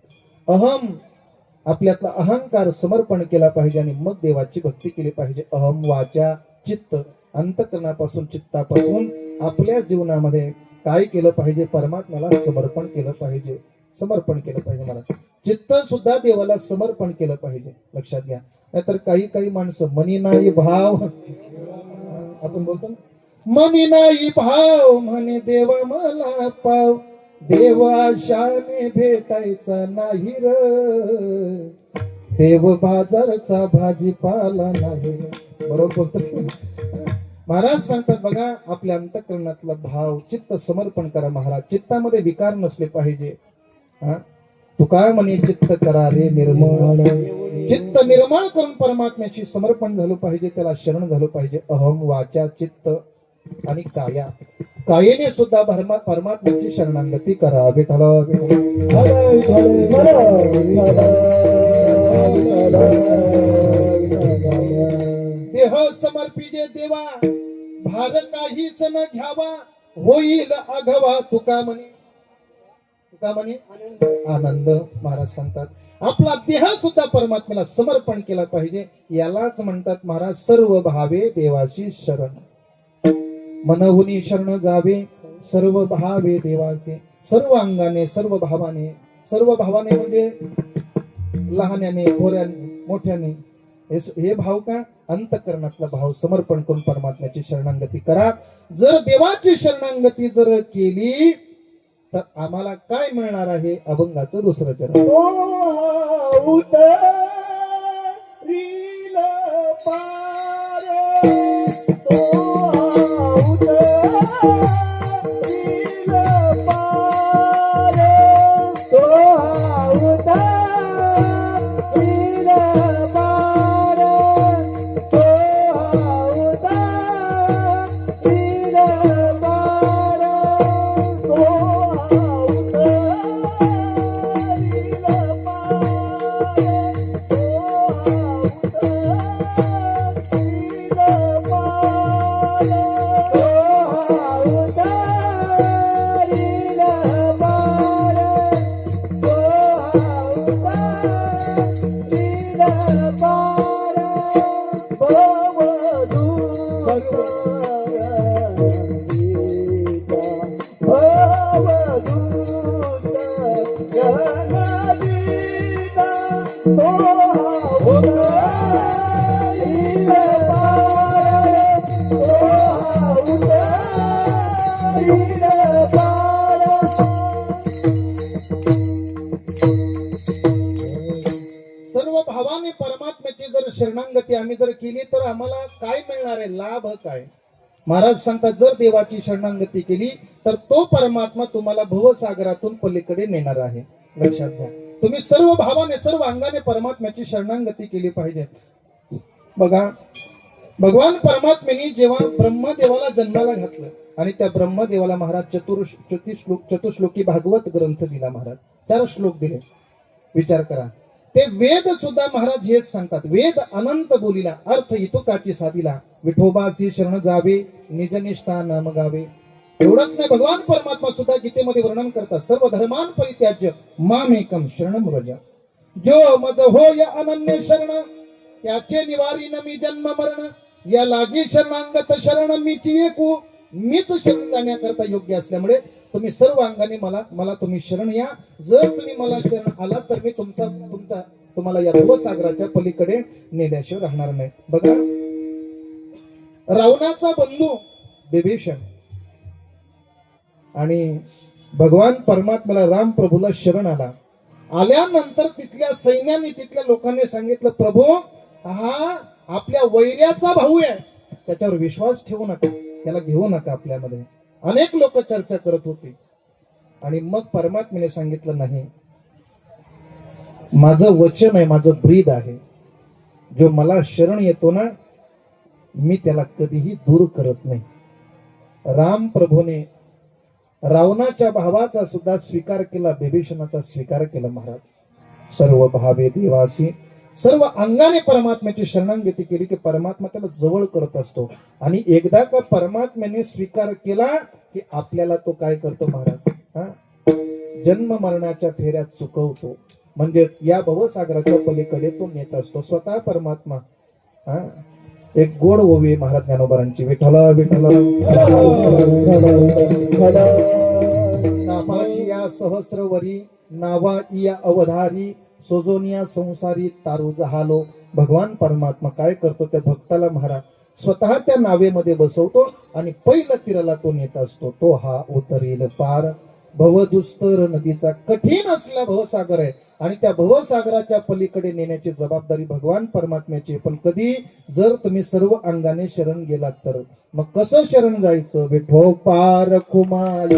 Speaker 1: अहम आपल्यातला अहंकार समर्पण केला पाहिजे आणि मग देवाची भक्ती केली पाहिजे. अहम वाचा चित्त अंतकरणापासून चित्तापासून आपल्या जीवनामध्ये काय केलं पाहिजे. परमात्म्याला समर्पण केलं पाहिजे. समर्पण केलं पाहिजे. मला चित्त सुद्धा देवाला समर्पण केलं पाहिजे. लक्षात घ्या. नाहीतर काही माणसं मनी नाही भाव आपण बोलतो ना मनी नाही भाव म्हणे देव मला पाव. देव आशाने भेटायचा नाही र देव बाजारचा भाजीपाला नाही. बरोबर बोलतो. महाराज सांगतात बघा आपल्या अंतःकरणातला भाव चित्त समर्पण करा. महाराज चित्तामध्ये विकार नसले पाहिजे. तुका म्हणे चित्त करा रे निर्मळ. चित्त निर्मळ करून परमात्म्याशी समर्पण झालं पाहिजे. त्याला शरण झालं पाहिजे. अहम वाचा चित्त आणि काया कायेने सुद्धा परमात्म्याची शरणागती करा. विठ्ठला देह समर्पिजे देवा भार काहीच न घ्यावा होईल आघवा. तुका म्हणे आनंद. महाराज सांगतात आपला देह सुद्धा परमात्म्याला समर्पण केला पाहिजे. यालाच म्हणतात महाराज सर्व भावे देवाशी शरण. मनहुनी शरण जावे सर्व भावे देवासे. सर्व अंगाने सर्व भावाने म्हणजे लहान्याने थोऱ्याने मोठ्याने. हे भाव का अंतःकरणातला भाव समर्पण करून परमात्म्याची शरणागती करा. जर देवाची शरणागती जर केली तर आम्हाला काय मिळणार आहे. अभंगाचं दुसरं चरण. सर्व भावाने परमात्म्याची जर शरणागती आम्ही जर केली तर आम्हाला काय मिळणार आहे. लाभ काय. महाराज सांगतात जर देवाची शरणागती केली तर तो परमात्मा तुम्हाला भवसागरातून पलीकडे नेणार आहे. लक्षात घ्या. तुम्ही सर्व भावाने सर्व अंगाने परमात्म्याची शरणागती केली पाहिजे. बघा, भगवान परमात्म्याने जेव्हा ब्रह्मदेवाला जन्माला घातलं आणि त्या ब्रह्मदेवाला महाराज चतुश्लोकी भागवत ग्रंथ दिला. महाराज 4 श्लोक दिले. विचार करा, ते वेद सुद्धा महाराज हेच सांगतात. वेद अनंत बोलिला, अर्थ इतुकाची साधिला, विठोबासी शरण जावे, निजनिष्ठा नाम गावे. एवढंच नाही, भगवान परमात्मा सुद्धा गीतेमध्ये वर्णन करतात, सर्व धर्मान परित्याज्य मामेकम शरणम व्रज. जो मज होय अनन्य शरण, त्याचे निवारीन मी जन्म मरण. या लागी शरणांगत शरण मीची एकू, मीच शरण जाण्याकरता योग्य असल्यामुळे तुम्ही सर्व अंगाने मला तुम्ही शरण या. जर तुम्ही मला शरण आला तर मी तुम्हाला या भवसागराच्या पलीकडे नेल्याशिवाय राहणार नाही. बघा, रावणाचा बंधू बिभीषण आणि भगवान परमात्म्याला राम प्रभूला शरण आल्यानंतर तिथल्या सैन्याने तिथल्या लोकांनी सांगितलं, प्रभू हा आपल्या वैर्याचा भाऊ आहे, त्याच्यावर विश्वास ठेवू नका, त्याला घेऊ नका आपल्यामध्ये. अनेक लोक चर्चा करत होते आणि मग परमात्म्याने सांगितलं, नाही, माझं वचन आहे, माझं ब्रीद आहे, जो मला शरण येतो ना मी त्याला कधीही दूर करत नाही. राम प्रभूने रावणाच्या भावाचा सुद्धा स्वीकार केला, बिभीषणाचा स्वीकार केला. महाराज सर्व भावे देवासी, सर्व अंगाने परमात्म्याची शरणागती केली की परमात्मा त्याला जवळ करत असतो. आणि एकदा का परमात्म्याने स्वीकार केला की आपल्याला तो काय करतो महाराज, जन्म मरणाच्या फेऱ्यात चुकवतो. म्हणजेच या भवसागराच्या पलीकडे तो नेत असतो स्वतः परमात्मा. एक गोड ओवी महाराज ज्ञानोबारांची, विठ्ठला विठ्ठला नामाची या सहस्रवरी, नावा या अवधारी, सोजोनिया संसारी तारू जहालो. भगवान परमात्मा काय करतो, त्या भक्ताला महाराज स्वतः त्या नावेमध्ये बसवतो आणि पहिल्या तीराला तो नेत असतो. तो हा उतरील पार. भवदुस्तर नदीचा कठीण असलेला भवसागर आहे आणि त्या भवसागराच्या पलीकडे नेण्याची जबाबदारी भगवान परमात्म्याची. पण कधी जर तुम्ही सर्व अंगाने शरण गेलात तर मग कसं शरण जायचं, विठो पार कुमारी,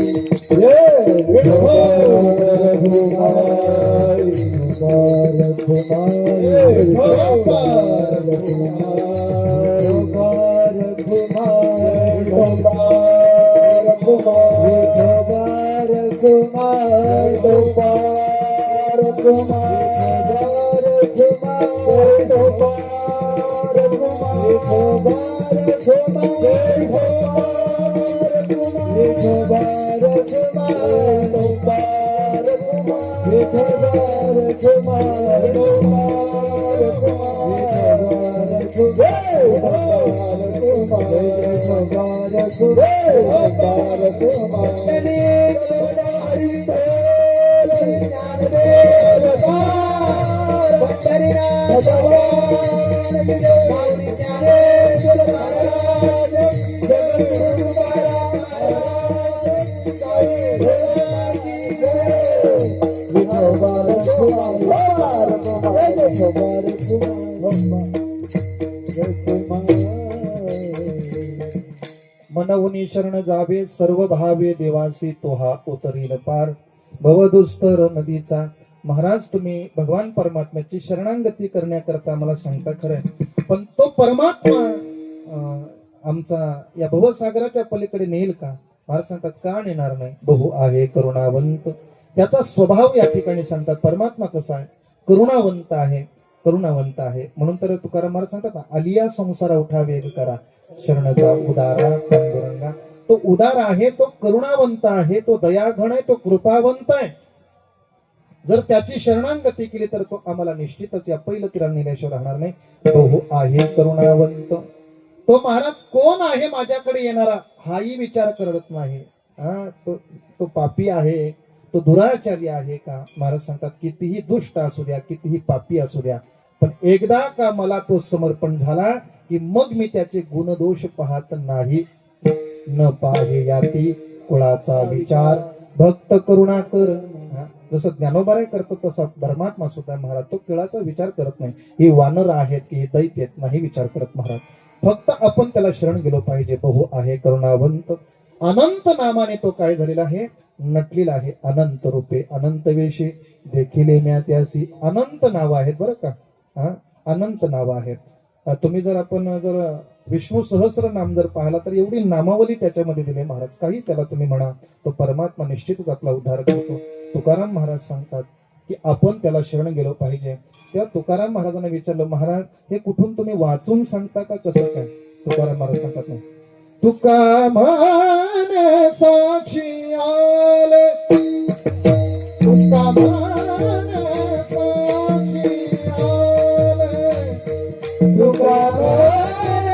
Speaker 1: मनवनी शरण जावे, सर्व भावे देवासी, तो हा उतरील पार. भवदुस्तर नदीचा. महाराज तुम्ही भगवान परमात्म्याची शरणागती करण्याकरता मला सांगता खरंय, पण तो परमात्मा आमचा या भवसागराच्या पलीकडे नेईल का? महाराज सांगतात, का नेणार नाही? बहु आहे करुणावंत. त्याचा स्वभाव या ठिकाणी सांगतात. परमात्मा कसा आहे? करुणावंत आहे, करुणावंत आहे. म्हणून तर तुकाराम महाराज सांगतात ना, आलिया संसार उठा वेग करा, शरणचा उदारा पांडुरंगा. तो उदार आहे, तो करुणावंत आहे, तो दयाघन आहे, तो कृपावंत आहे. जर त्याची शरणागती केली तर तो आम्हाला निश्चितच या पहिलं किरण नेल्याशिवाय राहणार नाही. बहु आहे करुणावंत. तो महाराज कोण आहे माझ्याकडे येणारा हाही विचार करत नाही. तो पापी आहे, तो दुराचारी आहे का? महाराज सांगतात, कितीही दुष्ट असू द्या, कितीही पापी असू द्या, पण एकदा का मला तो समर्पण झाला की मग मी त्याचे गुणदोष पाहत नाही. न पाहे याती कुळाचा विचार, भक्त करुणा कर. जसं ज्ञानोबाराय करतो तसा परमात्मा सुद्धा महाराज तो कुळाचा विचार करत नाही. ही वानर आहेत की हे दैत्य आहेत नाही विचार करत महाराज. फक्त आपण त्याला शरण गेलो पाहिजे. बहु आहे करुणावंत. अनंत नामाने तो काय झालेला आहे, नटलेला आहे. अनंत रूपे अनंत वेशी देखील म्या त्यासी. अनंत नावं आहेत बरं का, हा अनंत नावं आहेत. तुम्ही जर आपण जर विष्णू सहस्र नाम जर पाहिला तर एवढी नामावली त्याच्यामध्ये दिली महाराज. काही त्याला तुम्ही म्हणा, तो परमात्मा निश्चितच आपला उद्धार करतो. तुकाराम महाराज सांगतात की आपण त्याला शरण गेलो पाहिजे. तेव्हा तुकाराम महाराजांना विचारलं, महाराज हे कुठून तुम्ही वाचून सांगता का कसं काय? तुकाराम महाराज सांगतात ना, तुका मान साक्षी आले, तुका मान साक्षी आले, तुका मान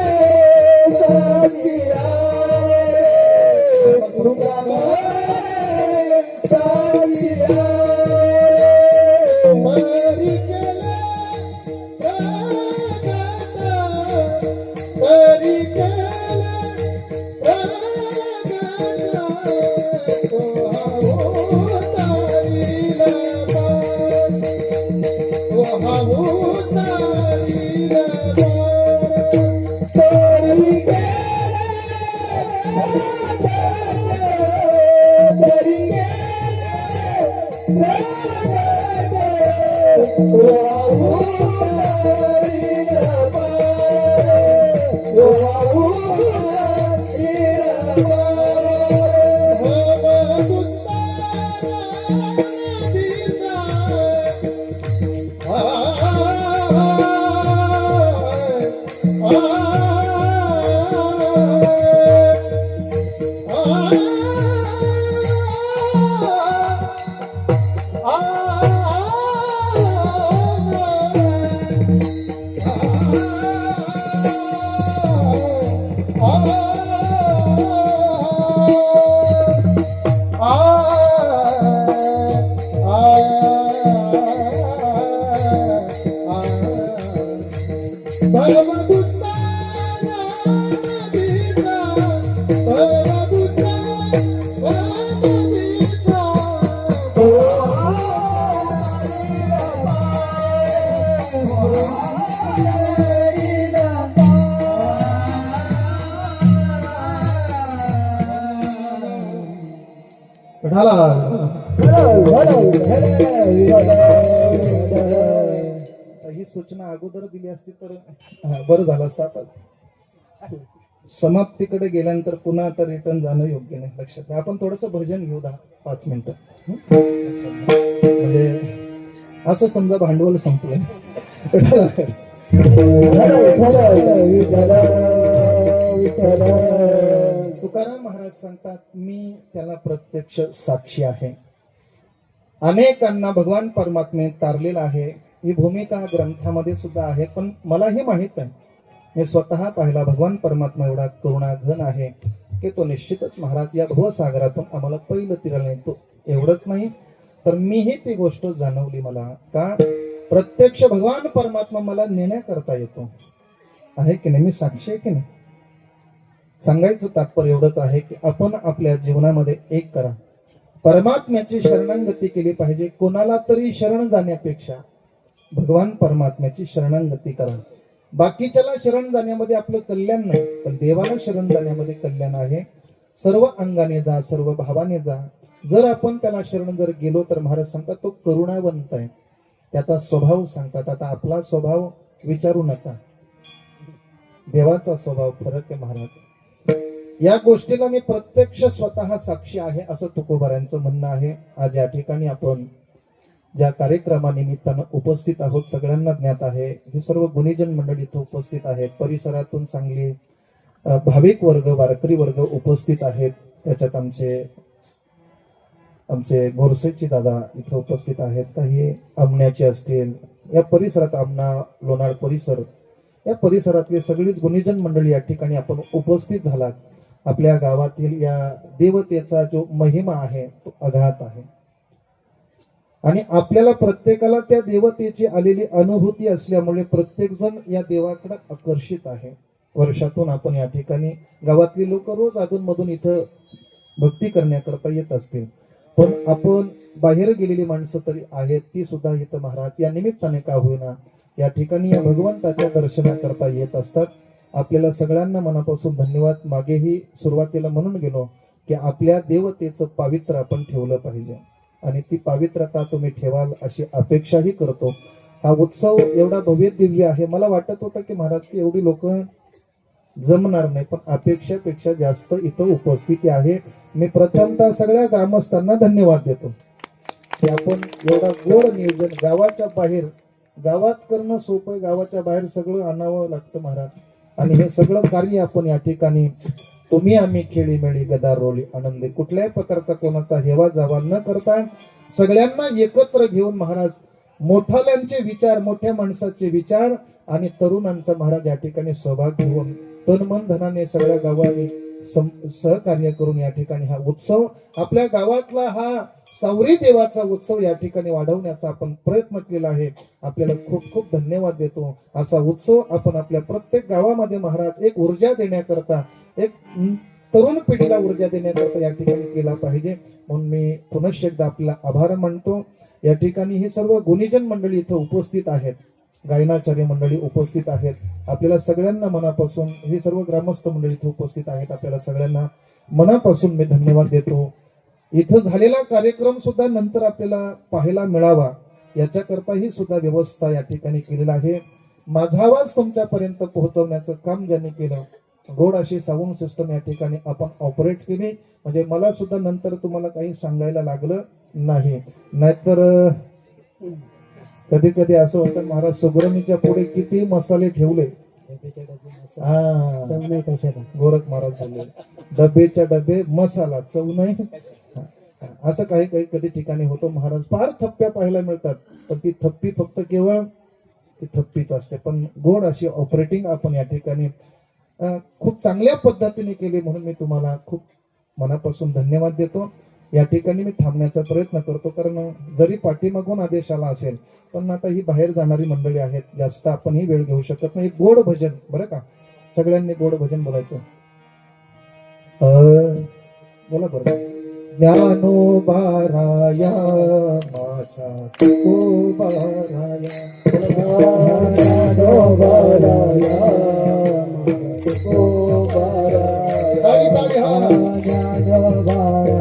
Speaker 1: साक्षी आले, तुका मान साक्षी आले. तरी केले प्रगट, तरी केले ही सूचना अगोदर दिली असती तर बरं झालं असतं. समाप्तीकडे गेल्यानंतर पुन्हा आता रिटर्न जाणं योग्य नाही. लक्षात घ्या. आपण थोडस भजन घेऊ 5 मिनिटं. म्हणजे असं समजा भांडवल संपलं. तुकाराम महाराज सांगतात, मी त्याला प्रत्यक्ष साक्षी आहे. अनेकांना भगवान परमात्मे तारलेला आहे. ही भूमिका ग्रंथामध्ये सुद्धा आहे, पण मलाही माहित आहे, मी स्वतः पाहिला. भगवान परमात्मा एवढा करुणाघन आहे की तो निश्चितच महाराज या भवसागरातून आम्हाला पहिलं तिराला नेतो. एवढंच नाही तर मीही ती गोष्ट जाणवली मला. का? प्रत्यक्ष भगवान परमात्मा मला नेण्याकरता येतो आहे की नाही. मी साक्षी आहे की नाही. सांगायचं तात्पर्य एवढंच आहे की आपण आपल्या जीवनामध्ये एक करा, परमात्म्याची शरणागती केली पाहिजे. कोणाला तरी शरण जाण्यापेक्षा भगवान परमात्म्याची शरणागती करा. बाकीच्याला शरण जाण्यामध्ये आपलं कल्याण नाही, पण देवाला शरण जाण्यामध्ये कल्याण आहे. सर्व अंगाने जा, सर्व भावाने जा. जर आपण त्याला शरण जर गेलो तर महाराज सांगतात तो करुणावंत आहे. त्याचा स्वभाव सांगतात. आता आपला स्वभाव विचारू नका, देवाचा स्वभाव फरक आहे महाराज. या गोष्टीला मी प्रत्यक्ष स्वतः साक्षी आहे असं तुकोबारांचं म्हणणं आहे. आज या ठिकाणी आपण ज्या कार्यक्रमानिमित्तानं उपस्थित आहोत सगळ्यांना ज्ञात आहे. हे सर्व गुणीजन मंडळी इथं उपस्थित आहेत. परिसरातून चांगली भाविक वर्ग, वारकरी वर्ग उपस्थित आहेत. त्याच्यात आमचे गोरसेची दादा इथं उपस्थित आहेत. काही आमण्याचे असतील. या परिसरात आमना, लोणार परिसर, या परिसरातली सगळीच गुणीजन मंडळी या ठिकाणी आपण उपस्थित झालात. आपल्या गावातील या देवतेचा जो महिमा आहे तो अगाध आहे आणि आपल्याला प्रत्येकाला त्या देवतेची आलेली अनुभूती असल्यामुळे प्रत्येक जण या देवाकडे आकर्षित आहे. वर्षातून आपण या ठिकाणी गावातली लोक रोज अधूनमधून इथं भक्ती करण्याकरता येत असतील, पण आपण बाहेर गेलेली माणसं तरी आहेत ती सुद्धा इथं महाराज या निमित्ताने का होईना या ठिकाणी या भगवंताच्या दर्शनाकरता येत असतात. आपल्याला सगळ्यांना मनापासून धन्यवाद. मागेही सुरुवातीला म्हणून गेलो की आपल्या देवतेचं पावित्र्य आपण ठेवलं पाहिजे आणि ती पावित्रता तुम्ही ठेवाल अशी अपेक्षाही करतो. हा उत्सव एवढा भव्य दिव्य आहे. मला वाटत होतं की महाराज की एवढी लोक जमणार नाही, पण अपेक्षापेक्षा जास्त इथं उपस्थिती आहे. मी प्रथमतः सगळ्या ग्रामस्थांना धन्यवाद देतो की आपण एवढा गोड नियोजन गावाच्या बाहेर, गावात करणं सोपं आहे, गावाच्या बाहेर सगळं आणावं लागतं महाराज. आणि हे सगळं कार्य आपण या ठिकाणी तुम्ही आम्ही खेळीमेळी गदार रोली आनंदी कुठल्याही प्रकारचा कोणाचा हेवा जावा न करता सगळ्यांना एकत्र घेऊन महाराज मोठाल्यांचे विचार, मोठ्या माणसाचे विचार आणि तरुणांचा महाराज या ठिकाणी सहभाग घेऊन तन मन धनाने सगळ्या गावांनी सहकार्य करून या ठिकाणी हा उत्सव आपल्या गावातला हा सावरी देवाचा उत्सव या ठिकाणी वाढवण्याचा आपण प्रयत्न केला आहे. आपल्याला खूप खूप धन्यवाद देतो. असा उत्सव आपण आपल्या प्रत्येक गावामध्ये महाराज एक ऊर्जा देण्याकरता, एक तरुण पिढीला ऊर्जा देण्याकरता या ठिकाणी केला पाहिजे. म्हणून मी पुनश्च एकदा आपला आभार मानतो. या ठिकाणी ही सर्व गुणीजन मंडळी इथं उपस्थित आहेत, गायनाचार्य मंडळी उपस्थित आहेत. आपल्याला सगळ्यांना मनापासून, ही सर्व ग्रामस्थ मंडळी इथे उपस्थित आहेत, आपल्याला सगळ्यांना मनापासून मी धन्यवाद देतो. इथं झालेला कार्यक्रम सुद्धा नंतर आपल्याला पाहायला मिळावा याच्याकरता ही सुद्धा व्यवस्था या ठिकाणी केलेला आहे. माझा आवाज तुमच्यापर्यंत पोहोचवण्याचं काम ज्यांनी केलं, गोड अशी साऊंड सिस्टम या ठिकाणी आपण ऑपरेट केली, म्हणजे मला सुद्धा नंतर तुम्हाला काही सांगायला लागलं नाही. नाहीतर कधी कधी असं होतं महाराज सुगरणीच्या पुढे किती मसाले ठेवले, गोरख महाराज बोलले डबेच्या डबे मसाला चव नाही, असं काही काही कधी ठिकाणी होतं महाराज. फार थप्प्या पाहायला मिळतात, पण ती थप्पी फक्त केवळ ती थप्पीच असते. पण गोड अशी ऑपरेटिंग आपण या ठिकाणी खूप चांगल्या पद्धतीने केली, म्हणून मी तुम्हाला खूप मनापासून धन्यवाद देतो. या ठिकाणी मी थांबण्याचा प्रयत्न करतो, कारण जरी पाठीमागून आदेश आला असेल पण आता ही बाहेर जाणारी मंडळी आहेत, जास्त आपण ही वेळ घेऊ शकत नाही. गोड भजन बरं का, सगळ्यांनी गोड भजन बोलायचं. बोला बरं. ज्ञानोबाराया माझ्या तुकोबाराया, ज्ञानोबाराया ताळी ताळी हा. ज्ञानोबाराया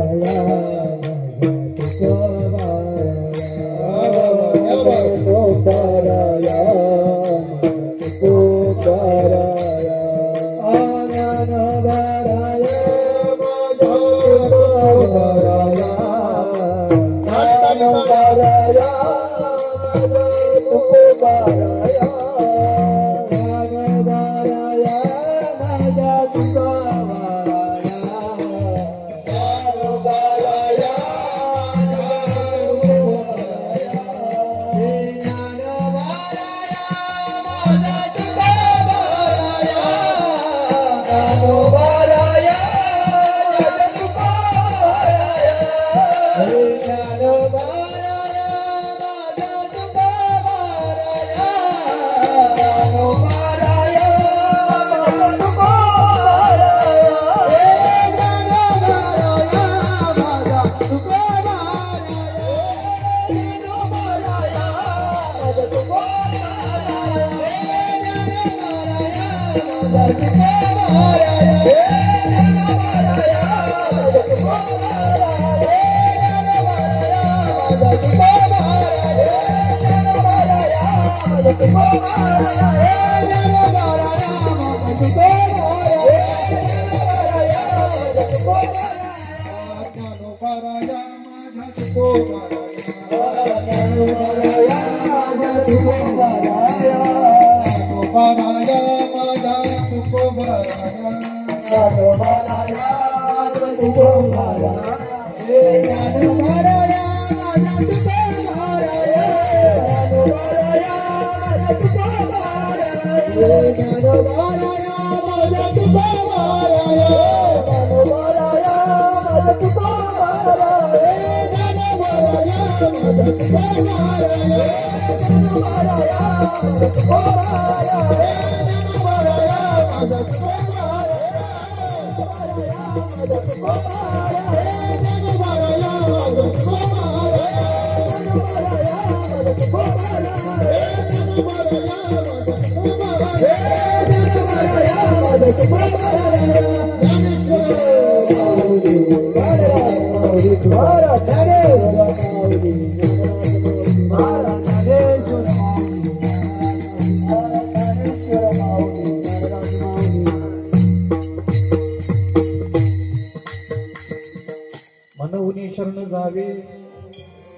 Speaker 4: Thank you.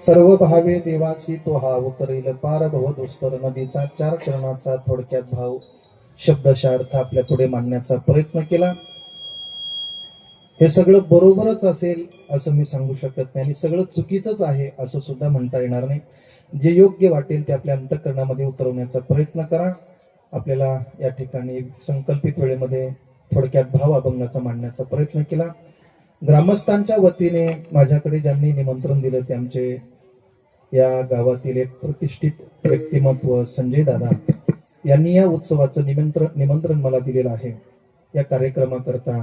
Speaker 1: सर्व भावे देवासी तो हा उतरेल पार भव दुस्तर नदीचा 4 चरणाचा थोडक्यात भाव शब्दशार्थ आपल्या पुढे मांडण्याचा प्रयत्न केला. हे सगळं बरोबरच असेल असं मी सांगू शकत नाही आणि सगळं चुकीचंच आहे असं सुद्धा म्हणता येणार नाही. जे योग्य वाटेल ते आपल्या अंतःकरणामध्ये उतरवण्याचा प्रयत्न करा. आपल्याला या ठिकाणी संकल्पित वेळेमध्ये थोडक्यात भाव अभंगाचा मांडण्याचा प्रयत्न केला. ग्रामस्थांच्या वतीने माझ्याकडे ज्यांनी निमंत्रण दिलं ते आमचे या गावातील एक प्रतिष्ठित व्यक्तिमत्व संजय दादा यांनी या उत्सवाचं निमंत्रण मला दिलेलं आहे. या कार्यक्रमाकरता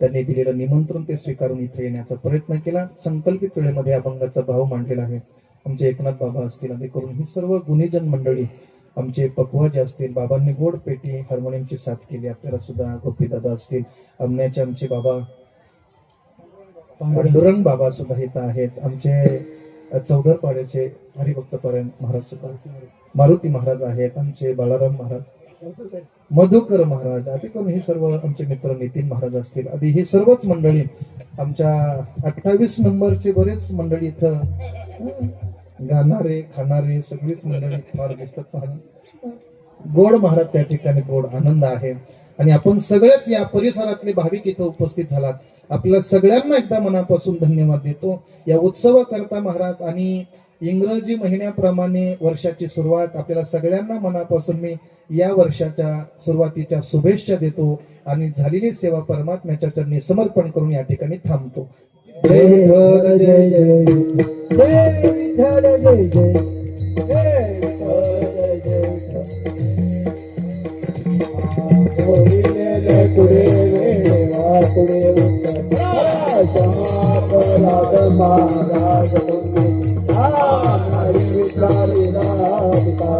Speaker 1: त्यांनी दिलेलं निमंत्रण ते स्वीकारून इथे येण्याचा प्रयत्न केला. संकल्पित वेळेमध्ये अभंगाचा भाव मांडलेला आहे. आमचे एकनाथ बाबा असतील आधी करून ही सर्व गुणीजन मंडळी आमचे पकवाजे असतील, बाबांनी गोड पेटी हार्मोनियमची साथ केली. आपल्याला सुद्धा गोपी दादा असतील, आमण्याचे आमचे बाबा पांडुरंग बाबा सुद्धा इथं आहेत. आमचे चौदरपाड्याचे हरिभक्त परायण महाराज सुद्धा, मारुती महाराज आहेत, आमचे बाळाराम महाराज, मधुकर महाराज आदी करून हे सर्व आमचे मित्र नितीन महाराज असतील आधी ही सर्वच मंडळी. आमच्या 28 नंबरचे बरेच मंडळी इथं गाणारे खाणारे सगळीच मंडळी फार दिसतात. गोड महाराज त्या ठिकाणी गोड आनंद आहे आणि आपण सगळेच या परिसरातले भाविक इथं उपस्थित झालात. आपल्या सगळ्यांना एकदा मनापासून धन्यवाद देतो. या उत्सवाकरता महाराज आणि इंग्रजी महिन्याप्रमाणे वर्षाची सुरुवात आपल्याला सगळ्यांना मनापासून मी या वर्षाच्या सुरुवातीच्या शुभेच्छा देतो आणि झालेली सेवा परमात्म्याच्या चरणी समर्पण करून या ठिकाणी थांबतो. जय विठ्ठल जय जय
Speaker 4: जय विठ्ठल जय जय जय विठ्ठल जय जय गोविंदे पुढे वेवा पुढे उत्तर क्षमा पराध महाराज नारी विठ्ठली राधिका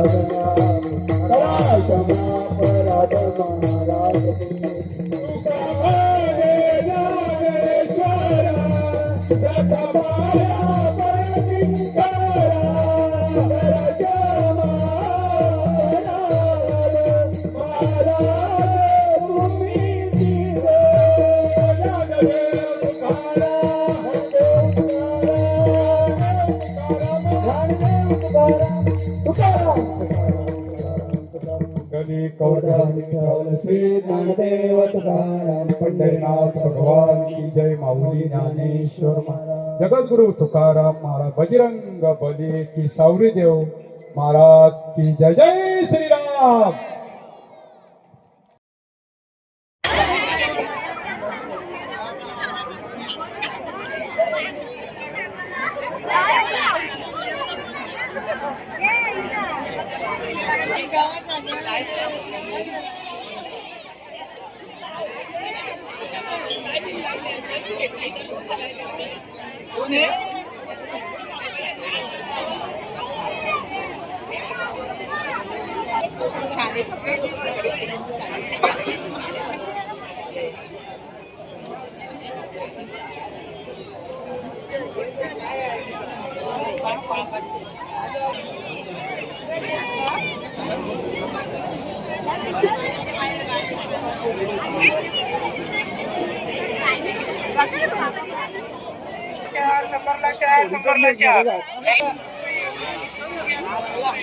Speaker 4: क्षमा पराध महाराज विठ्ठल श्री ज्ञानदेव तुकाराम पंढरीनाथ भगवान की जय. माऊली ज्ञानेश्वर महाराज, जगद्गुरु तुकाराम महाराज, बजरंग बली की सावरी देव महाराज की जय. जय श्रीराम.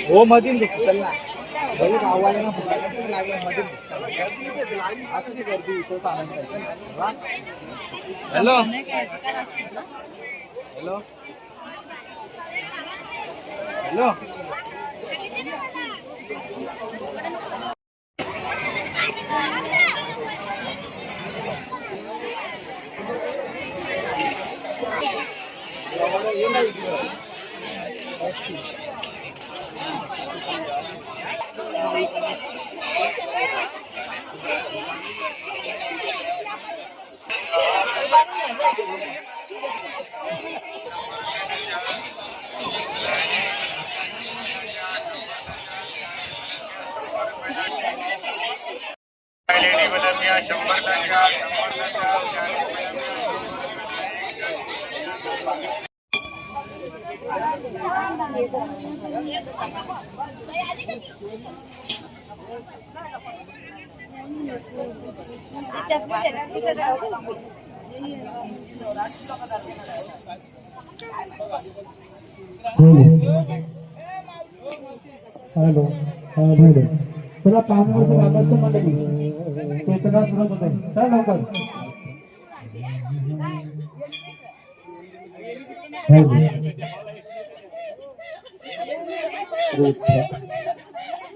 Speaker 1: हो मधील चल ना बरी गावाला ना फुटायला लागला मधील गर्दी इथं hello hello hello
Speaker 5: hello hello चला पाहुण्याचं बाबाचं मंडळी कीर्तनाला सुरुवात होत आहे. चला लवकर.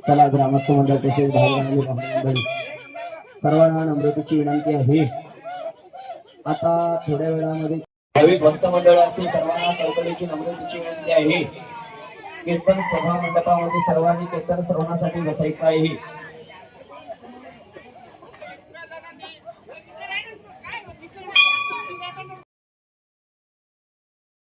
Speaker 6: चला ग्रामस्थ मंडळ तसेच भावनाने मंडळी सर्वांना नम्रतेची विनंती आहे. आता थोड्या वेळामध्ये भाविक भक्त मंडळ असतील सर्वांना कळकळीची नम्रतेची विनंती आहे. कीर्तन सभा मंडपामध्ये सर्वांनी कीर्तन श्रवणासाठी बसायचं आहे.